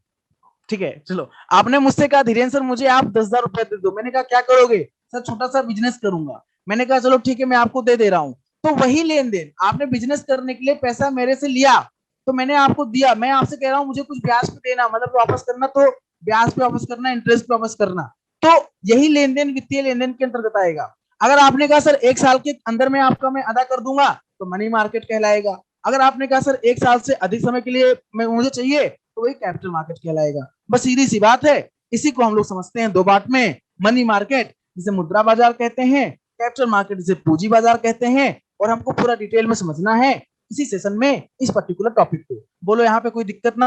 ठीक है चलो, आपने मुझसे कहा धीरेन्द्र सर मुझे आप 10,000 रुपए दे दो, मैंने कहा क्या करोगे, सर छोटा सा बिजनेस करूंगा। मैंने कहा चलो ठीक है, मैं आपको दे दे रहा हूँ। तो वही लेन देन, आपने बिजनेस करने के लिए पैसा मेरे से लिया, तो मैंने आपको दिया, मैं आपसे कह रहा हूँ मुझे कुछ ब्याज पे देना, मतलब वापस करना, तो ब्याज पे वापस करना, इंटरेस्ट पे वापस करना। तो यही लेन देन वित्तीय लेन देन के अंतर्गत आएगा। अगर आपने कहा सर 1 साल के अंदर में आपका मैं अदा कर दूंगा, तो मनी मार्केट कहलाएगा। अगर आपने कहा सर 1 साल से अधिक समय के लिए मैं मुझे चाहिए, तो वही कैपिटल मार्केट कहलाएगा। बस सीधी सी बात है। इसी को हम लोग समझते हैं 2 बात में, मनी मार्केट जिसे मुद्रा बाजार कहते हैं, कैपिटल मार्केट जिसे पूंजी बाजार कहते हैं। और हमको पूरा डिटेल में समझना है इसी सेशन में, इस पर्टिकुलर टॉपिक को। बोलो यहाँ पे कोई दिक्कत ना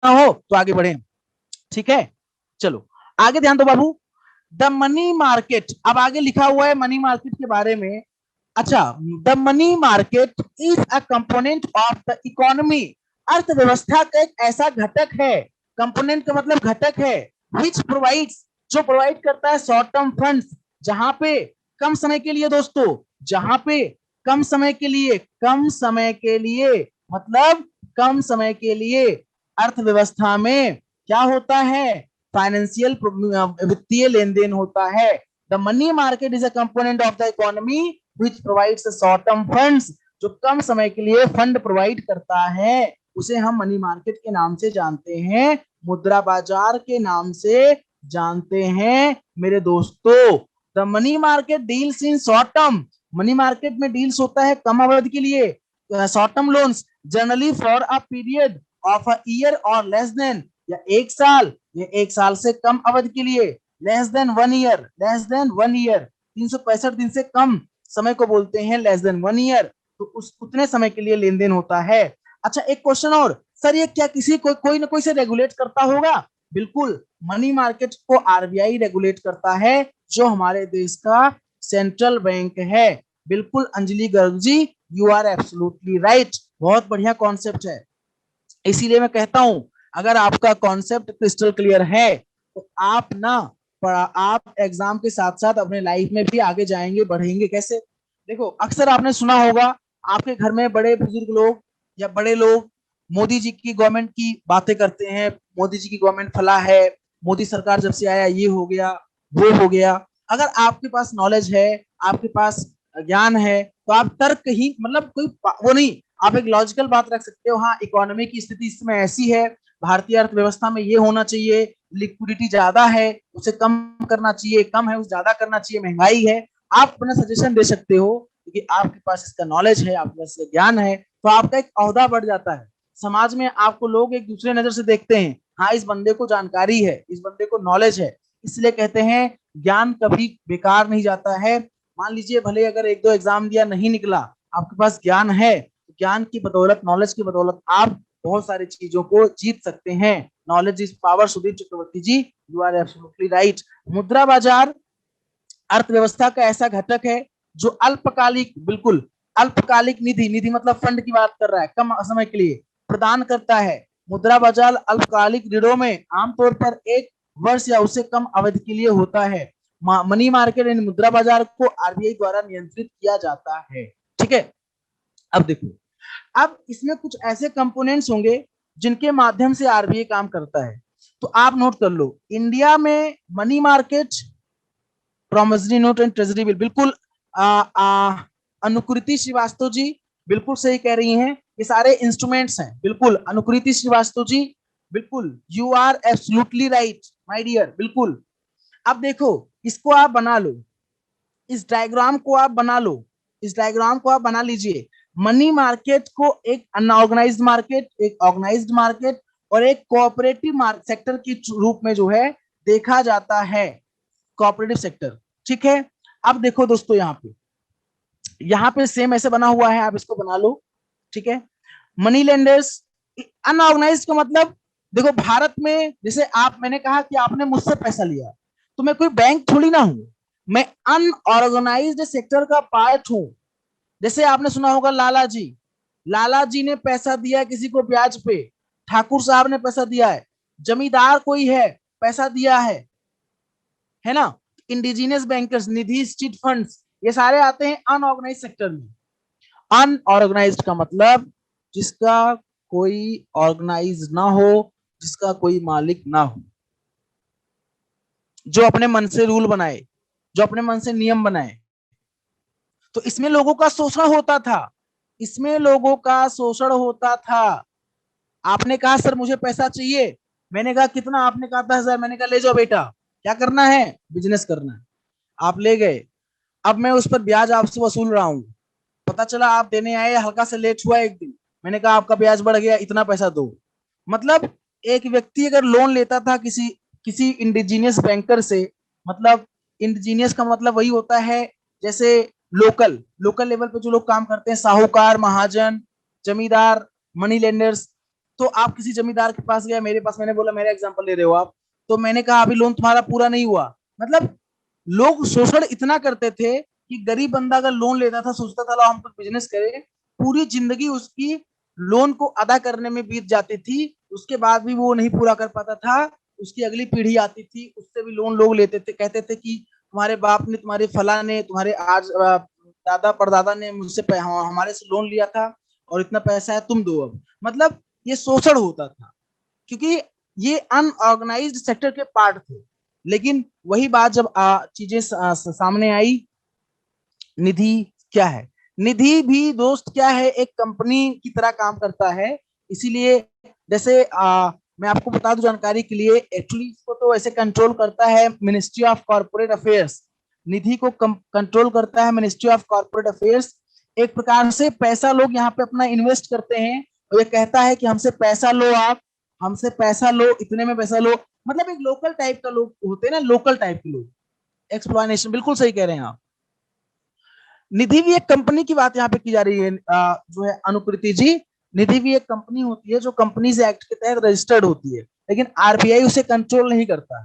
हो तो आगे बढ़े। ठीक है चलो, आगे ध्यान दो बाबू। द मनी मार्केट, अब आगे लिखा हुआ है मनी मार्केट के बारे में। अच्छा, the money market is a component of the economy, अर्थव्यवस्था का एक ऐसा घटक है, कंपोनेंट का मतलब घटक है, विच प्रोवाइड्स, जो प्रोवाइड करता है शॉर्ट टर्म फंड्स, जहां पे कम समय के लिए दोस्तों, जहां पे कम समय के लिए, कम समय के लिए मतलब कम समय के लिए अर्थव्यवस्था में क्या होता है, फाइनेंशियल वित्तीय लेन देन होता है। The money market is a component of the economy which provides short term funds, जो कम समय के लिए फंड प्रोवाइड करता है, उसे हम मनी मार्केट के नाम से जानते हैं, मुद्रा बाजार के नाम से जानते हैं मेरे दोस्तों। The money market deals in short term, money market में डील्स होता है कम अवधि के लिए, short term loans, generally for a period of a year और लेस देन, या 1 साल, या 1 साल से कम अवधि के लिए, less than 1 year, less than 1 year, 365 दिन से कम समय को बोलते हैं लेस देन 1 ईयर। तो उस उतने समय के लिए लेन देन होता है। अच्छा एक क्वेश्चन और, सर ये क्या किसी कोई ना कोई से रेगुलेट करता होगा? बिल्कुल, मनी मार्केट को आरबीआई रेगुलेट करता है, जो हमारे देश का सेंट्रल बैंक है। बिल्कुल Anjali Garg ji, you are absolutely right, बहुत बढ़िया कॉन्सेप्ट है। इसीलिए मैं कहता हूं, अगर आपका कॉन्सेप्ट क्रिस्टल क्लियर है, तो आप ना आप एग्जाम के साथ साथ अपने लाइफ में भी आगे जाएंगे, बढ़ेंगे। कैसे? देखो, अक्सर आपने सुना होगा, आपके घर में बड़े बुजुर्ग लोग या बड़े लोग मोदी जी की गवर्नमेंट की बातें करते हैं, मोदी जी की गवर्नमेंट फला है, मोदी सरकार जब से आया ये हो गया, वो हो गया। अगर आपके पास नॉलेज है, आपके पास ज्ञान है, तो आप तर्क ही, मतलब कोई वो नहीं, आप एक लॉजिकल बात रख सकते हो। हाँ, इकोनॉमी की स्थिति इस समय ऐसी है, भारतीय अर्थव्यवस्था में ये होना चाहिए, लिक्विडिटी ज्यादा है उसे कम करना चाहिए, कम है उसे ज्यादा करना चाहिए, महंगाई है। आप अपना सजेशन दे सकते हो, क्योंकि आपके पास इसका नॉलेज है, आपके पास ज्ञान है, तो आपका एक औहदा बढ़ जाता है। समाज में आपको लोग एक दूसरे नजर से देखते हैं, हाँ इस बंदे को जानकारी है, इस बंदे को नॉलेज है। इसलिए कहते हैं ज्ञान कभी बेकार नहीं जाता है। मान लीजिए भले अगर 1-2 एग्जाम दिया नहीं निकला, आपके पास ज्ञान है, ज्ञान की बदौलत, नॉलेज की बदौलत आप बहुत सारी चीजों को जीत सकते हैं। Knowledge is power, Sudeep Chakraborty ji, you are absolutely right. मुद्रा बाजार अर्थव्यवस्था का ऐसा घटक है जो अल्पकालिक, बिल्कुल अल्पकालिक निधि, निधि मतलब फंड की बात कर रहा है, कम समय के लिए प्रदान करता है। मुद्रा बाजार अल्पकालिक ऋणों में आमतौर पर 1 वर्ष या उससे कम अवधि के लिए होता है। मनी मार्केट यानी मुद्रा बाजार को आरबीआई द्वारा नियंत्रित किया जाता है। ठीक है, अब देखो, अब इसमें कुछ ऐसे कंपोनेंट्स होंगे जिनके माध्यम से आरबीआई काम करता है। तो आप नोट कर लो, इंडिया में money market, promissory note and treasury bill, बिल्कुल अनुकृति श्रीवास्तव जी बिल्कुल सही कह रही हैं, ये सारे इंस्ट्रूमेंट्स हैं, बिल्कुल अनुकृति श्रीवास्तव जी, बिल्कुल you are absolutely right my dear, बिल्कुल। अब देखो, इसको आप बना लो, इस डायग्राम को आप बना लो, इस डायग्राम को आप बना लीजिए। मनी मार्केट को एक अनऑर्गेनाइज्ड मार्केट, एक ऑर्गेनाइज्ड मार्केट और एक कोऑपरेटिव सेक्टर के रूप में जो है देखा जाता है, कोऑपरेटिव सेक्टर। ठीक है, अब देखो दोस्तों, यहाँ पे सेम ऐसे बना हुआ है, आप इसको बना लो। ठीक है, मनी लेंडर्स, अनऑर्गेनाइज्ड का मतलब, देखो भारत में जैसे आप, मैंने कहा कि आपने मुझसे पैसा लिया, तो मैं कोई बैंक थोड़ी ना हूं, मैं अनऑर्गेनाइज्ड सेक्टर का पार्ट हूं। जैसे आपने सुना होगा लाला जी, लाला जी ने पैसा दिया किसी को ब्याज पे, ठाकुर साहब ने पैसा दिया है, जमींदार कोई है पैसा दिया है ना। इंडिजिनियस बैंकर्स, निधि, स्ट्रीट फंड्स, ये सारे आते हैं अनऑर्गेनाइज सेक्टर में। अनऑर्गेनाइज्ड का मतलब जिसका कोई ऑर्गेनाइज ना हो, जिसका कोई मालिक ना हो, जो अपने मन से रूल बनाए, जो अपने मन से नियम बनाए। तो इसमें लोगों का शोषण होता था, इसमें लोगों का शोषण होता था। आपने कहा सर मुझे पैसा चाहिए, मैंने कहा कितना, आपने कहा 10,000, मैंने कहा ले जाओ बेटा, क्या करना है, बिजनेस करना है। आप ले गए, अब मैं उस पर ब्याज आपसे वसूल रहा हूं, पता चला आप देने आए, हल्का से लेट हुआ एक दिन, मैंने कहा आपका ब्याज बढ़ गया, इतना पैसा दो। मतलब एक व्यक्ति अगर लोन लेता था किसी किसी इंडिजीनियस बैंकर से, मतलब इंडिजीनियस का मतलब वही होता है जैसे लोकल लोकल लेवल पे जो लोग काम करते हैं, साहूकार, महाजन, जमींदार, मनी लेंडर्स। तो आप किसी जमींदार के पास गया, मेरे पास, मैंने बोला, मेरा एग्जांपल ले रहे हो आप, तो मैंने कहा अभी लोन तुम्हारा पूरा नहीं हुआ। मतलब लोग शोषण इतना करते थे कि गरीब बंदा अगर लोन लेता था, सोचता था लो हम कुछ बिजनेस करें, पूरी जिंदगी उसकी लोन को अदा करने में बीत जाती थी, उसके बाद भी वो नहीं पूरा कर पाता था। उसकी अगली पीढ़ी आती थी, उससे भी लोन लोग लेते थे, कहते थे कि तुम्हारे बाप ने, तुम्हारे फला ने, तुम्हारे आज दादा परदादा ने मुझसे हमारे से लोन लिया था और इतना पैसा है, तुम दो अब। मतलब ये शोषण होता था, क्योंकि ये अनऑर्गेनाइज्ड सेक्टर के पार्ट थे। लेकिन वही बात जब चीजें सामने आई, निधि क्या है, निधि भी दोस्त क्या है, एक कंपनी की तरह काम करता है। इसीलिए जैसे मैं आपको बता दूं जानकारी के लिए, एक्चुअली इसको तो ऐसे कंट्रोल करता है मिनिस्ट्री ऑफ कॉर्पोरेट अफेयर्स, निधि को कंट्रोल करता है मिनिस्ट्री ऑफ कॉर्पोरेट अफेयर्स। एक प्रकार से पैसा लोग यहाँ पे अपना इन्वेस्ट करते हैं, और ये कहता है कि हमसे पैसा लो, आप हमसे पैसा लो, इतने में पैसा लो। मतलब एक लोकल टाइप का लोग होते हैं ना, लोकल टाइप के लोग, एक्सप्लॉयनेशन, बिल्कुल सही कह रहे हैं आप। निधि भी एक कंपनी की बात यहाँ पे की जा रही है, जो है अनुकृति जी, निधि भी एक कंपनी होती है जो कंपनीज एक्ट के तहत रजिस्टर्ड होती है, लेकिन आरबीआई उसे कंट्रोल नहीं करता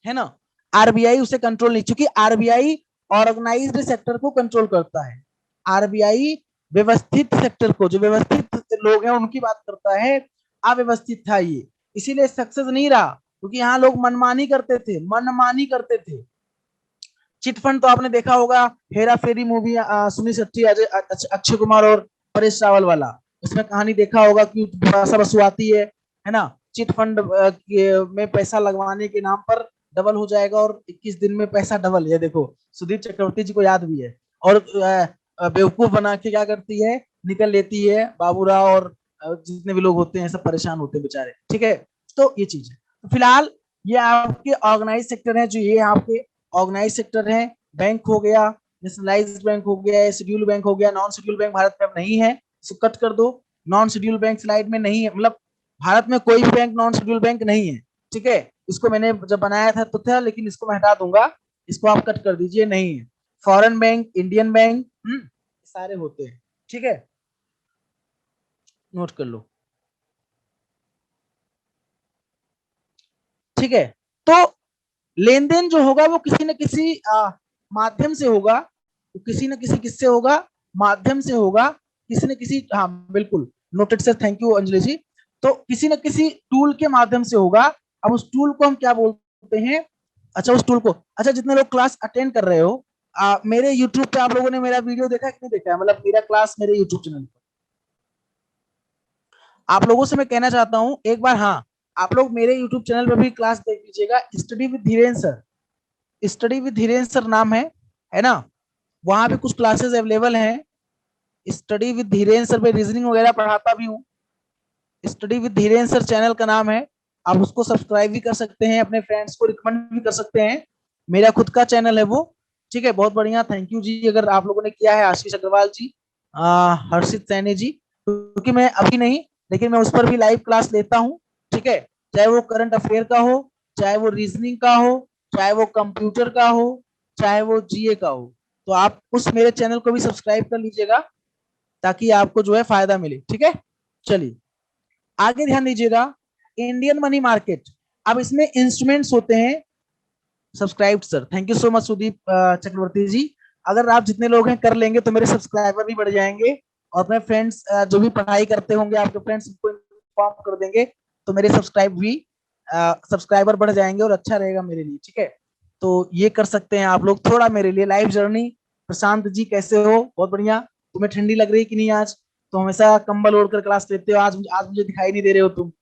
है ना। आरबीआई उसे कंट्रोल नहीं, क्योंकि आरबीआई ऑर्गेनाइज्ड सेक्टर को कंट्रोल करता है। आरबीआई व्यवस्थित सेक्टर को, जो व्यवस्थित लोग हैं उनकी बात करता है, अव्यवस्थित था ये, इसीलिए सक्सेस नहीं रहा, क्योंकि यहाँ लोग मनमानी करते थे, मनमानी करते थे। चिटफंड तो आपने देखा होगा, हेरा फेरी मूवी, सुनील शेट्टी, अक्षय कुमार और परेश रावल वाला, उसमें कहानी देखा होगा कि पैसा वसूआती है ना, चिटफंड में पैसा लगवाने के नाम पर डबल हो जाएगा, और 21 दिन में पैसा डबल है। देखो सुधीर चक्रवर्ती जी को याद भी है, और बेवकूफ बना के क्या करती है, निकल लेती है, बाबूराव और जितने भी लोग होते हैं सब परेशान होते हैं बेचारे। ठीक है, तो ये चीज है। तो फिलहाल ये आपके ऑर्गेनाइज सेक्टर है, जो ये आपके ऑर्गेनाइज सेक्टर है। बैंक हो गया, नेशनलाइज्ड बैंक हो गया, शेड्यूल बैंक हो गया, नॉन शेड्यूल बैंक भारत में अब नहीं है, इसको कट कर दो। नॉन शेड्यूल बैंक स्लाइड में नहीं है, मतलब भारत में कोई भी बैंक नॉन शेड्यूल बैंक नहीं है। ठीक है, इसको मैंने जब बनाया था तो था, लेकिन इसको मैं हटा दूंगा, इसको आप कट कर दीजिए, नहीं है। फॉरेन बैंक, इंडियन बैंक, सारे होते हैं। ठीक है, नोट कर लो। ठीक है, तो लेन देन जो होगा वो किसी न किसी माध्यम से होगा, तो किसी न किसी किससे होगा, माध्यम से होगा, किसी न किसी, हाँ बिल्कुल noted sir, thank you Anjali ji. तो किसी न किसी टूल के माध्यम से होगा। अब उस टूल को हम क्या बोलते हैं, अच्छा उस टूल को, अच्छा जितने लोग क्लास अटेंड कर रहे हो, मेरे यूट्यूब पे आप लोगों ने मेरा वीडियो देखा है कि नहीं देखा है, मतलब मेरा क्लास मेरे यूट्यूब चैनल पर, आप लोगों से मैं कहना चाहता हूं एक बार, हाँ आप लोग मेरे यूट्यूब चैनल पर भी क्लास देख लीजिएगा, study with Dhiren sir, study with Dhiren sir नाम है ना, वहां पे कुछ क्लासेस अवेलेबल हैं। स्टडी विद धीरेन सर पे रीजनिंग वगैरह पढ़ाता भी हूँ। Study with Dhiren sir channel का नाम है, आप उसको सब्सक्राइब भी कर सकते हैं, अपने फ्रेंड्स को रिकमेंड भी कर सकते हैं, मेरा खुद का चैनल है वो। ठीक है, बहुत बढ़िया, थैंक यू जी अगर आप लोगों ने किया है, आशीष अग्रवाल जी, हर्षित सैनी जी, क्योंकि मैं अभी नहीं, लेकिन मैं उस पर भी लाइव क्लास लेता हूँ। ठीक है, चाहे वो करंट अफेयर का हो, चाहे वो रीजनिंग का हो, चाहे वो कंप्यूटर का हो, चाहे वो जीए का हो, तो आप उस मेरे चैनल को भी सब्सक्राइब कर लीजिएगा, ताकि आपको जो है फायदा मिले। ठीक है, चलिए आगे ध्यान दीजिएगा, इंडियन मनी मार्केट, अब इसमें इंस्ट्रूमेंट्स होते हैं, subscribe sir, thank you so much Sudeep Chakraborty ji, अगर आप जितने लोग हैं कर लेंगे तो मेरे सब्सक्राइबर भी बढ़ जाएंगे, और अपने फ्रेंड्स जो भी पढ़ाई करते होंगे आपके फ्रेंड्स को इन्फॉर्म कर देंगे, तो मेरे सब्सक्राइबर बढ़ जाएंगे और अच्छा रहेगा मेरे लिए। ठीक है, तो ये कर सकते हैं आप लोग, थोड़ा मेरे लिए लाइव जर्नी। प्रशांत जी कैसे हो, बहुत बढ़िया, तुम्हें ठंडी लग रही कि नहीं आज, तो हमेशा कंबल ओढ़कर क्लास लेते हो, आज आज मुझे दिखाई नहीं दे रहे हो तुम,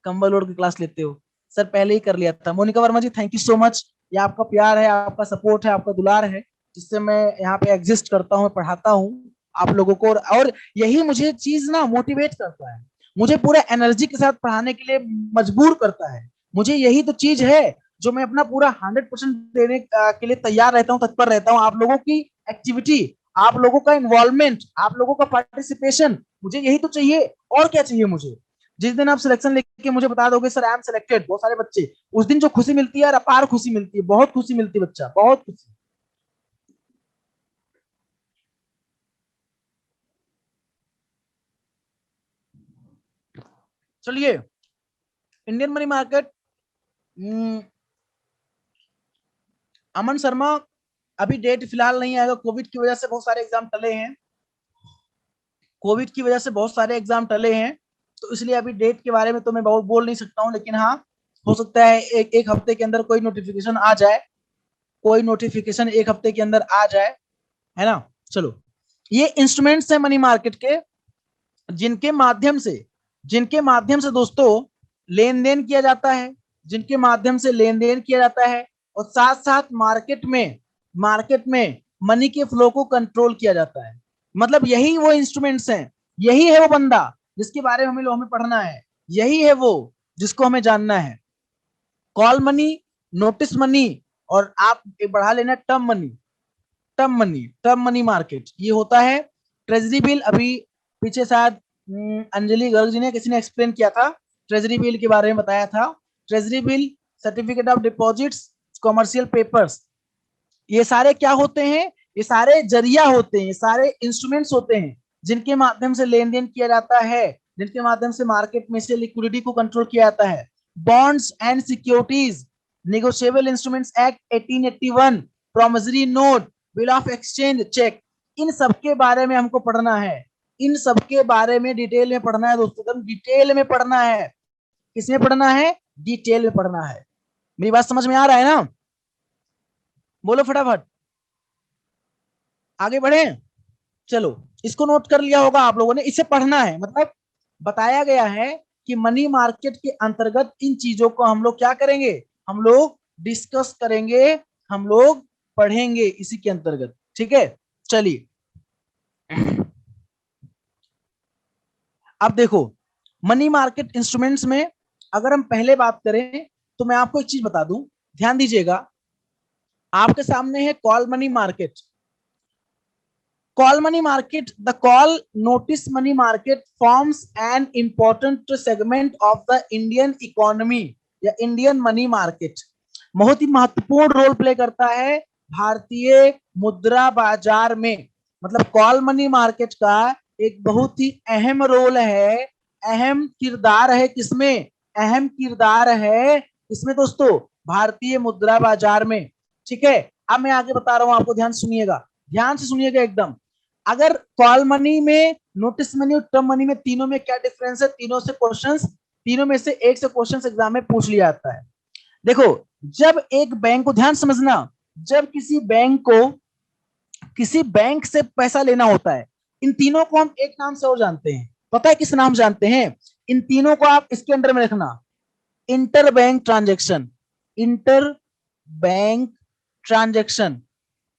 कंबल ओढ़ के क्लास लेते हो। सर पहले ही कर लिया था। मोनिका वर्मा जी थैंक यू सो मच, ये आपका प्यार है, आपका सपोर्ट है, आपका दुलार है, जिससे मैं यहाँ पे एग्जिस्ट करता हूँ, पढ़ाता हूँ आप लोगों को, और यही मुझे चीज ना मोटिवेट करता है, मुझे पूरे एनर्जी के साथ पढ़ाने के लिए मजबूर करता है, मुझे यही तो चीज है जो मैं अपना पूरा 100% देने के लिए तैयार रहता हूँ, तत्पर रहता हूँ। आप लोगों की एक्टिविटी, आप लोगों का इन्वॉल्वमेंट, आप लोगों का पार्टिसिपेशन, मुझे यही तो चाहिए, और क्या चाहिए मुझे। जिस दिन आप सिलेक्शन लेके मुझे बता दोगे सर आई एम सिलेक्टेड, बहुत सारे बच्चे, उस दिन जो खुशी मिलती है यार, अपार खुशी मिलती है, बहुत खुशी मिलती है बच्चा, बहुत खुशी। चलिए, इंडियन मनी मार्केट, अमन शर्मा, अभी डेट फिलहाल नहीं आएगा, कोविड की वजह से बहुत सारे एग्जाम टले हैं, कोविड की वजह से बहुत सारे एग्जाम टले हैं, तो इसलिए अभी डेट के बारे में तो मैं बहुत बोल नहीं सकता हूँ, लेकिन हाँ हो सकता है एक एक हफ्ते के अंदर कोई नोटिफिकेशन आ जाए, कोई नोटिफिकेशन एक हफ्ते के अंदर आ जाए, है ना। चलो, ये इंस्ट्रूमेंट्स है मनी मार्केट के, जिनके माध्यम से, जिनके माध्यम से दोस्तों लेन देन किया जाता है, जिनके माध्यम से लेन देन किया जाता है, और साथ साथ मार्केट में मनी के फ्लो को कंट्रोल किया जाता है। मतलब यही वो इंस्ट्रूमेंट्स हैं, यही है वो बंदा जिसके बारे में हमें पढ़ना है, यही है वो जिसको हमें जानना है। कॉल मनी, नोटिस मनी, और आप एक बढ़ा लेना term money, term money market ये होता है। ट्रेजरी बिल, अभी पीछे शायद अंजलि गर्ग जी ने किसी ने एक्सप्लेन किया था, ट्रेजरी बिल के बारे में बताया था। Treasury bill, certificate of deposits, commercial papers, ये सारे क्या होते हैं, ये सारे जरिया होते हैं, ये सारे इंस्ट्रूमेंट्स होते हैं, जिनके माध्यम से लेन देन किया जाता है, जिनके माध्यम से मार्केट में से लिक्विडिटी को कंट्रोल किया जाता है। Bonds and securities, negotiable instruments act 1881, promissory note, bill of exchange, cheque, इन सबके बारे में हमको पढ़ना है, इन सबके बारे में डिटेल में पढ़ना है दोस्तों, एकदम डिटेल में पढ़ना है। किसमें पढ़ना है, डिटेल में पढ़ना है। मेरी बात समझ में आ रहा है ना, बोलो फटाफट, आगे बढ़े। चलो, इसको नोट कर लिया होगा आप लोगों ने, इसे पढ़ना है, मतलब बताया गया है कि मनी मार्केट के अंतर्गत इन चीजों को हम लोग क्या करेंगे, हम लोग डिस्कस करेंगे, हम लोग पढ़ेंगे इसी के अंतर्गत। ठीक है, चलिए अब देखो, मनी मार्केट इंस्ट्रूमेंट्स में अगर हम पहले बात करें, तो मैं आपको एक चीज बता दूं, ध्यान दीजिएगा, आपके सामने है call money market. Call money market, the call notice money market forms an important segment of the Indian economy या इंडियन मनी मार्केट, बहुत ही महत्वपूर्ण रोल प्ले करता है भारतीय मुद्रा बाजार में। मतलब कॉल मनी मार्केट का एक बहुत ही अहम रोल है, अहम किरदार है, किसमें, अहम किरदार है इसमें दोस्तों, भारतीय मुद्रा बाजार में। ठीक है, अब मैं आगे बता रहा हूं आपको, ध्यान सुनिएगा, ध्यान से सुनिएगा एकदम। अगर कॉल मनी में, नोटिस मनी और टर्म मनी में, तीनों में क्या डिफरेंस है, तीनों से क्वेश्चंस, तीनों में से एक से क्वेश्चंस एग्जाम में पूछ लिया जाता है। देखो, जब एक बैंक को, ध्यान समझना, जब किसी बैंक से पैसा लेना होता है, इन तीनों को हम एक नाम से और जानते हैं। पता है किस नाम जानते हैं? इन तीनों को आप इसके अंडर में रखना, inter bank transaction, inter bank transaction.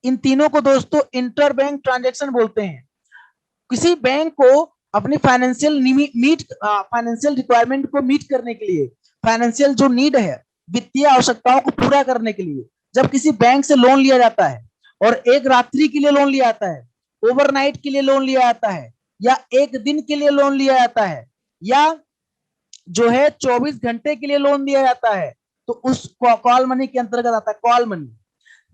इन तीनों को दोस्तों इंटर बैंक ट्रांजेक्शन बोलते हैं। किसी बैंक को अपनी फाइनेंशियल रिक्वायरमेंट को मीट करने के लिए, फाइनेंशियल जो नीड है, वित्तीय आवश्यकताओं को पूरा करने के लिए, जब किसी बैंक से लोन लिया जाता है, और एक रात्रि के लिए लोन लिया जाता है, ओवरनाइट के लिए लोन लिया जाता है, या एक दिन के लिए लोन लिया जाता है, या जो है 24 घंटे के लिए लोन दिया जाता है, तो उस कॉल मनी के अंतर्गत आता है कॉल मनी।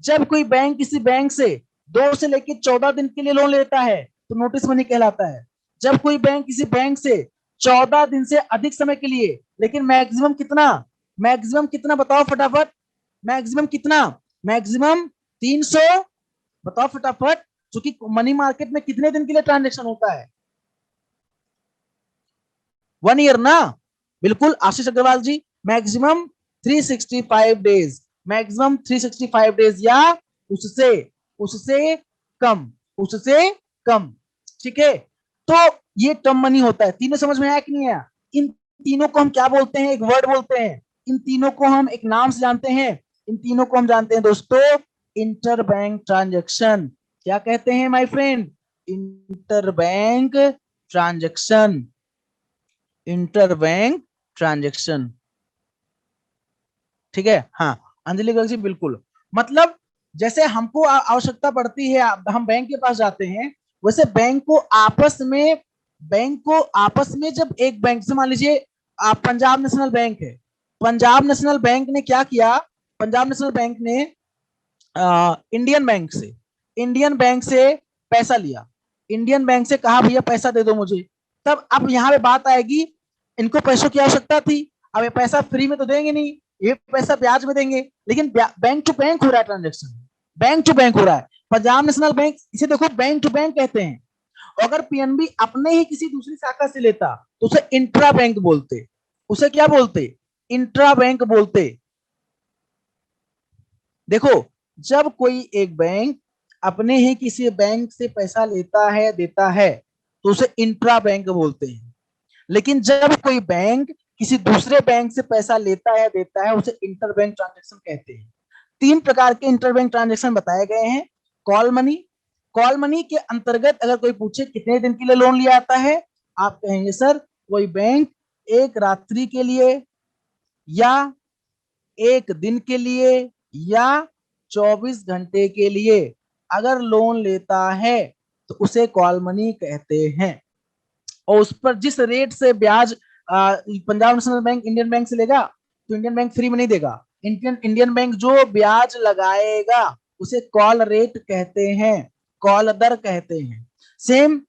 जब कोई बैंक किसी बैंक से 2 से लेकर 14 दिन के लिए लोन लेता है, तो नोटिस मनी कहलाता है। जब कोई बैंक किसी बैंक से 14 दिन से अधिक समय के लिए, लेकिन मैक्सिमम कितना बताओ फटाफट, मैक्सिमम कितना, मैक्सिमम 300, बताओ फटाफट, क्योंकि मनी मार्केट में कितने दिन के लिए ट्रांजेक्शन होता है? 1 ईयर ना? बिल्कुल आशीष अग्रवाल जी, मैक्सिमम 365 डेज, मैक्सिमम 365 डेज, या उससे उससे कम, उससे कम। ठीक है, तो ये टर्म मनी होता है। तीनों समझ में आया कि नहीं आया? इन तीनों को हम क्या बोलते हैं? एक वर्ड बोलते हैं। इन तीनों को हम एक नाम से जानते हैं। इन तीनों को हम जानते हैं दोस्तों इंटर बैंक ट्रांजेक्शन। क्या कहते हैं my friend? Inter bank transaction, inter bank transaction. ठीक है, हाँ अंजलि गर्ग जी, बिल्कुल। मतलब जैसे हमको आवश्यकता पड़ती है, हम बैंक के पास जाते हैं, वैसे बैंक को आपस में जब एक बैंक से, मान लीजिए पंजाब नेशनल बैंक है, पंजाब नेशनल बैंक ने क्या किया, पंजाब नेशनल बैंक ने इंडियन बैंक से पैसा लिया, इंडियन बैंक से कहा भैया पैसा दे दो मुझे। तब अब यहाँ पे बात आएगी, इनको पैसों की आवश्यकता थी, अब ये पैसा फ्री में तो देंगे नहीं, ये पैसा ब्याज में देंगे, लेकिन बैंक टू बैंक हो रहा है ट्रांजेक्शन, बैंक टू बैंक हो रहा है। पंजाब नेशनल बैंक, इसे देखो बैंक टू बैंक कहते हैं। अगर पीएनबी अपने ही किसी दूसरी शाखा से लेता, तो उसे इंट्रा बैंक बोलते। उसे क्या बोलते? इंट्रा बैंक बोलते। देखो, जब कोई एक बैंक अपने ही किसी बैंक से पैसा लेता है, देता है, तो उसे इंट्रा बैंक बोलते हैं। लेकिन जब कोई बैंक किसी दूसरे बैंक से पैसा लेता है, देता है, उसे इंटर बैंक ट्रांजेक्शन कहते हैं। 3 प्रकार के इंटर बैंक ट्रांजेक्शन बताए गए हैं। कॉल मनी, कॉल मनी के अंतर्गत अगर कोई पूछे कितने दिन के लिए लोन लिया जाता है, आप कहेंगे सर कोई बैंक एक रात्रि के लिए, या एक दिन के लिए, या 24 घंटे के लिए अगर लोन लेता है, तो उसे कॉल मनी कहते हैं। और उस पर जिस रेट से ब्याज Punjab national bank Indian bank से लेगा, तो इंडियन बैंक फ्री में नहीं देगा। इंडियन बैंक जो ब्याज लगाएगा उसे कॉल रेट कहते हैं, कॉल दर कहते हैं। सेम,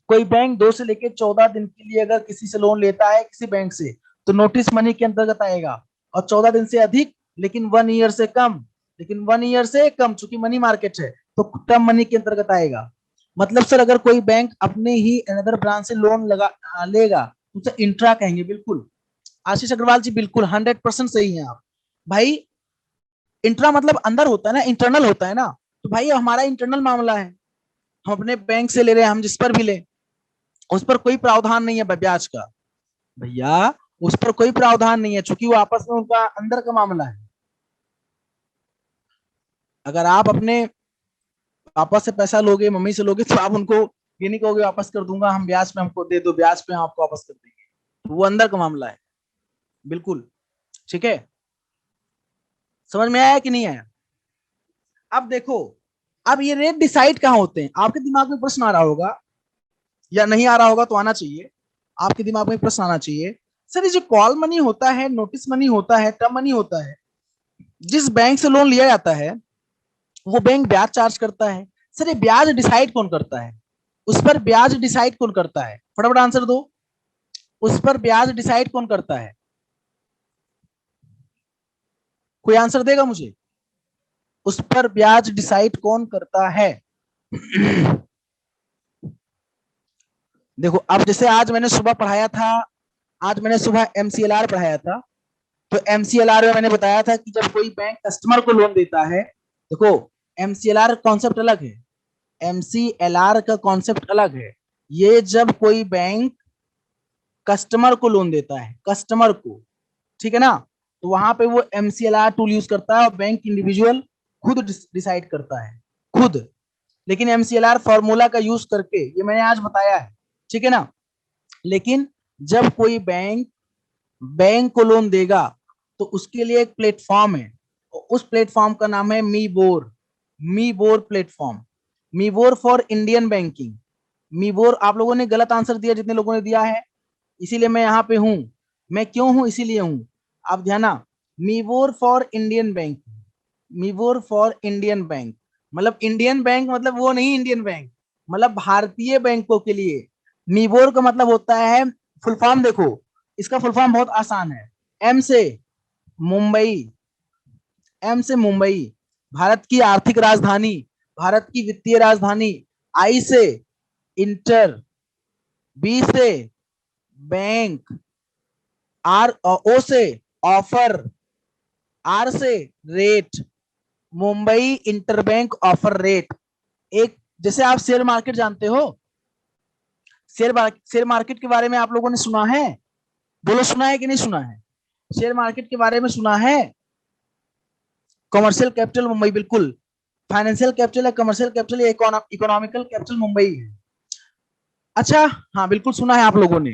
कोई बैंक 2 से लेकर 14 दिन के लिए अगर किसी से लोन लेता है, किसी बैंक से, तो नोटिस मनी के अंतर्गत आएगा। और 14 दिन से अधिक, लेकिन 1 ईयर से कम, लेकिन 1 ईयर से कम, चूंकि मनी मार्केट है, तो टर्म मनी के अंतर्गत आएगा। मतलब सर अगर कोई बैंक अपने ही अनदर ब्रांच से लोन लेगा, तो उसे इंट्रा कहेंगे। बिल्कुल आशीष अग्रवाल जी, बिल्कुल 100% सही है आप। भाई इंट्रा मतलब अंदर होता है ना, इंटरनल होता है ना, तो भाई हमारा इंटरनल मामला है, हम अपने बैंक से ले रहे हैं, हम जिस पर भी ले, उस पर कोई प्रावधान नहीं है ब्याज का भैया, उस पर कोई प्रावधान नहीं है, चूंकि वो आपस में उनका अंदर का मामला है। अगर आप अपने पापा से पैसा लोगे, मम्मी से लोगे, तो आप उनको ये नहीं कहोगे वापस कर दूंगा, हम ब्याज पे हमको दे दो, ब्याज पे हम आपको वापस कर देंगे, वो अंदर का मामला है। बिल्कुल ठीक है, समझ में आया कि नहीं आया? अब देखो, अब ये रेट डिसाइड कहाँ होते हैं? आपके दिमाग में प्रश्न आ रहा होगा, या नहीं आ रहा होगा तो आना चाहिए, आपके दिमाग में प्रश्न आना चाहिए। सर ये जो कॉल मनी होता है, नोटिस मनी होता है, टर्म मनी होता है, जिस बैंक से लोन लिया जाता है, वो बैंक ब्याज चार्ज करता है। सर ये ब्याज डिसाइड कौन करता है? उस पर ब्याज डिसाइड कौन करता है? फटाफट आंसर दो, उस पर ब्याज डिसाइड कौन करता है? कोई आंसर देगा मुझे? उस पर ब्याज डिसाइड कौन करता है? देखो अब जैसे आज मैंने सुबह पढ़ाया था, आज मैंने सुबह एमसीएलआर पढ़ाया था। तो एमसीएलआर में मैंने बताया था कि जब कोई बैंक कस्टमर को लोन देता है, देखो एमसीएलआर कॉन्सेप्ट अलग है, एमसीएलआर का कॉन्सेप्ट अलग है। ये जब कोई बैंक कस्टमर को लोन देता है, कस्टमर को, ठीक है ना, तो वहां पे वो एमसीएलआर टूल यूज करता है और बैंक इंडिविजुअल खुद डिसाइड करता है, खुद। लेकिन एमसीएलआर फॉर्मूला का यूज करके, ये मैंने आज बताया है, ठीक है ना। लेकिन जब कोई बैंक बैंक को लोन देगा तो उसके लिए एक प्लेटफॉर्म है, उस प्लेटफॉर्म का नाम है मीबोर, मीबोर प्लेटफॉर्म, मीबोर फॉर इंडियन बैंकिंग। मीबोर, आप लोगों ने गलत आंसर दिया जितने लोगों ने दिया है, इसीलिए मैं यहाँ पे हूँ। मैं क्यों हूँ, इसीलिए हूँ, आप ध्यान। MIBOR for Indian bank, MIBOR for Indian bank, मतलब इंडियन बैंक मतलब वो नहीं, इंडियन बैंक मतलब भारतीय बैंकों के लिए। मीबोर का मतलब होता है, फुल फॉर्म देखो, इसका फुल फॉर्म बहुत आसान है। एम से मुंबई, एम से मुंबई, भारत की आर्थिक राजधानी, भारत की वित्तीय राजधानी। आई से इंटर, बी से बैंक, आर ओ से ऑफर, आर से rate, Mumbai interbank offer rate. एक, जैसे आप शेयर मार्केट जानते हो, शेयर मार्केट के बारे में आप लोगों ने सुना है, बोलो सुना है कि नहीं सुना है? शेयर मार्केट के बारे में सुना है? कमर्शियल कैपिटल मुंबई, बिल्कुल। फाइनेंशियल कैपिटल है, commercial capital, economical capital Mumbai है। अच्छा, हाँ बिल्कुल सुना है आप लोगों ने।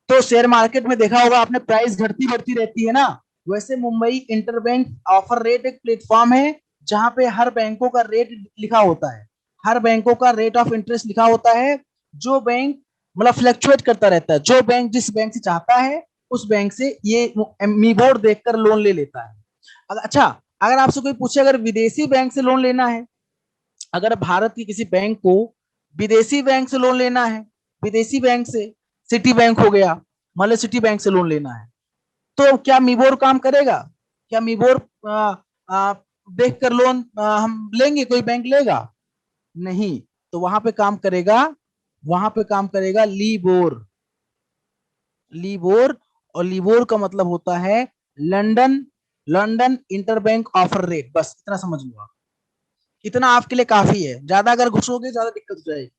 तो शेयर मार्केट में देखा होगा आपने, प्राइस घटती बढ़ती रहती है ना। वैसे मुंबई इंटरबैंक ऑफर रेट एक प्लेटफॉर्म है जहां पे हर बैंकों का रेट लिखा होता है, हर बैंकों का रेट ऑफ इंटरेस्ट लिखा होता है। जो बैंक मतलब फ्लक्चुएट करता रहता है, जो बैंक जिस बैंक से चाहता है उस बैंक से ये मीबोर्ड देखकर लोन ले लेता है। अच्छा, अगर आपसे कोई पूछे अगर विदेशी बैंक से लोन लेना है, अगर भारत की किसी बैंक को विदेशी बैंक से लोन लेना है, विदेशी बैंक से, सिटी बैंक हो गया, मान लो सिटी बैंक से लोन लेना है, तो क्या मीबोर काम करेगा? क्या मीबोर देख कर लोन हम लेंगे, कोई बैंक लेगा? नहीं। तो वहां पे काम करेगा, वहां पे काम करेगा लीबोर, लीबोर। और लीबोर का मतलब होता है London, London interbank offer rate. बस इतना समझ लो आप, इतना आपके लिए काफी है। ज्यादा अगर घुसोगे ज्यादा दिक्कत हो जाएगी।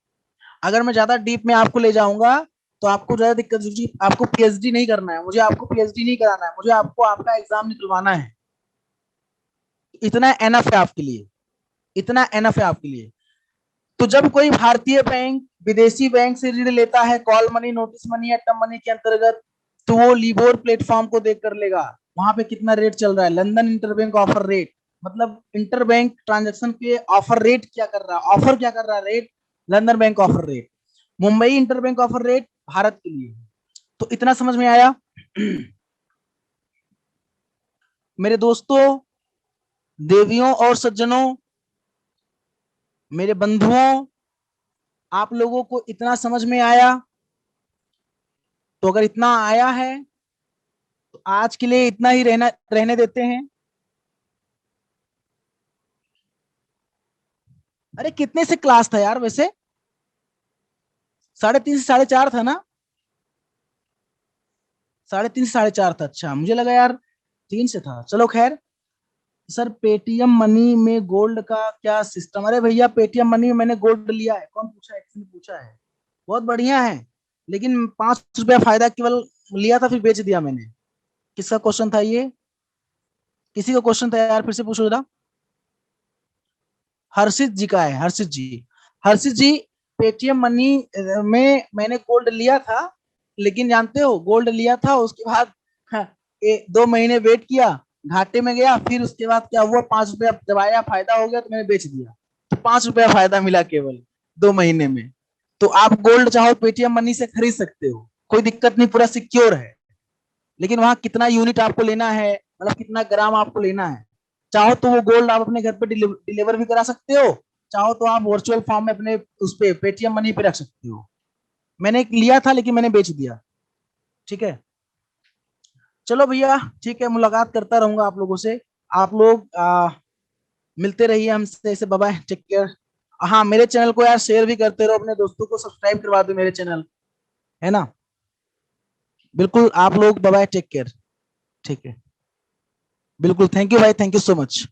अगर मैं ज्यादा डीप में आपको ले जाऊंगा तो आपको ज्यादा दिक्कत होगी। आपको पीएचडी नहीं करना है, मुझे आपको पीएचडी नहीं कराना है, मुझे आपको आपका एग्जाम निकलवाना है। इतना एनफ है आपके लिए, इतना एनफ है आपके लिए। तो जब कोई भारतीय बैंक विदेशी बैंक से ऋण लेता है कॉल मनी, नोटिस मनी या टर्म मनी के अंतर्गत, तो वो लिबोर प्लेटफॉर्म को देख कर लेगा वहां पे कितना रेट चल रहा है, लंदन इंटरबैंक ऑफर रेट, मतलब इंटरबैंक ट्रांजेक्शन पे ऑफर रेट क्या कर रहा है, ऑफर क्या कर रहा है, rate, London bank offer rate. Mumbai interbank offer rate Bharat के लिए। तो इतना समझ में आया? मेरे दोस्तों, देवियों और सज्जनों, मेरे बंधुओं, आप लोगों को इतना समझ में आया? तो अगर इतना आया है तो आज के लिए इतना ही रहने देते हैं। अरे कितने से क्लास था यार वैसे? 3:30 से 4:30 था ना? 3:30 से 4:30 था, अच्छा मुझे लगा यार 3 से था। चलो खैर। सर पेटीएम मनी में गोल्ड का क्या सिस्टम? अरे भैया पेटीएम मनी में मैंने गोल्ड लिया है, कौन पूछा है, किसी ने पूछा है? बहुत बढ़िया है, लेकिन 5 रुपया फायदा केवल लिया था, फिर बेच दिया मैंने। किसका क्वेश्चन था ये? किसी का क्वेश्चन था यार, फिर से पूछो जरा। हर्षित जी का है, हर्षित जी। हर्षित जी, पेटीएम मनी में मैंने गोल्ड लिया था, लेकिन जानते हो गोल्ड लिया था उसके बाद, हाँ, 2 महीने वेट किया, घाटे में गया, फिर उसके बाद क्या हुआ, 5 रुपया जब आया फायदा हो गया तो मैंने बेच दिया। तो 5 रुपया फायदा मिला केवल 2 महीने में। तो आप गोल्ड चाहो पेटीएम मनी से खरीद सकते हो, कोई दिक्कत नहीं, पूरा सिक्योर है। लेकिन वहां कितना यूनिट आपको लेना है, मतलब कितना ग्राम आपको लेना है, चाहो तो वो गोल्ड आप अपने घर पे डिलीवर भी करा सकते हो, चाहो तो आप वर्चुअल फॉर्म में अपने उस पे पेटीएम मनी पे रख सकते हो। मैंने एक लिया था लेकिन मैंने बेच दिया। ठीक है, चलो भैया, ठीक है, मुलाकात करता रहूंगा आप लोगों से। आप लोग मिलते रहिए हमसे ऐसे। Bye bye, take care. हाँ, मेरे चैनल को यार शेयर भी करते रहो, अपने दोस्तों को सब्सक्राइब करवा दो मेरे चैनल, है ना। बिल्कुल, आप लोग बाय बाय, टेक केयर। ठीक है, बिल्कुल, थैंक यू भाई, थैंक यू सो मच।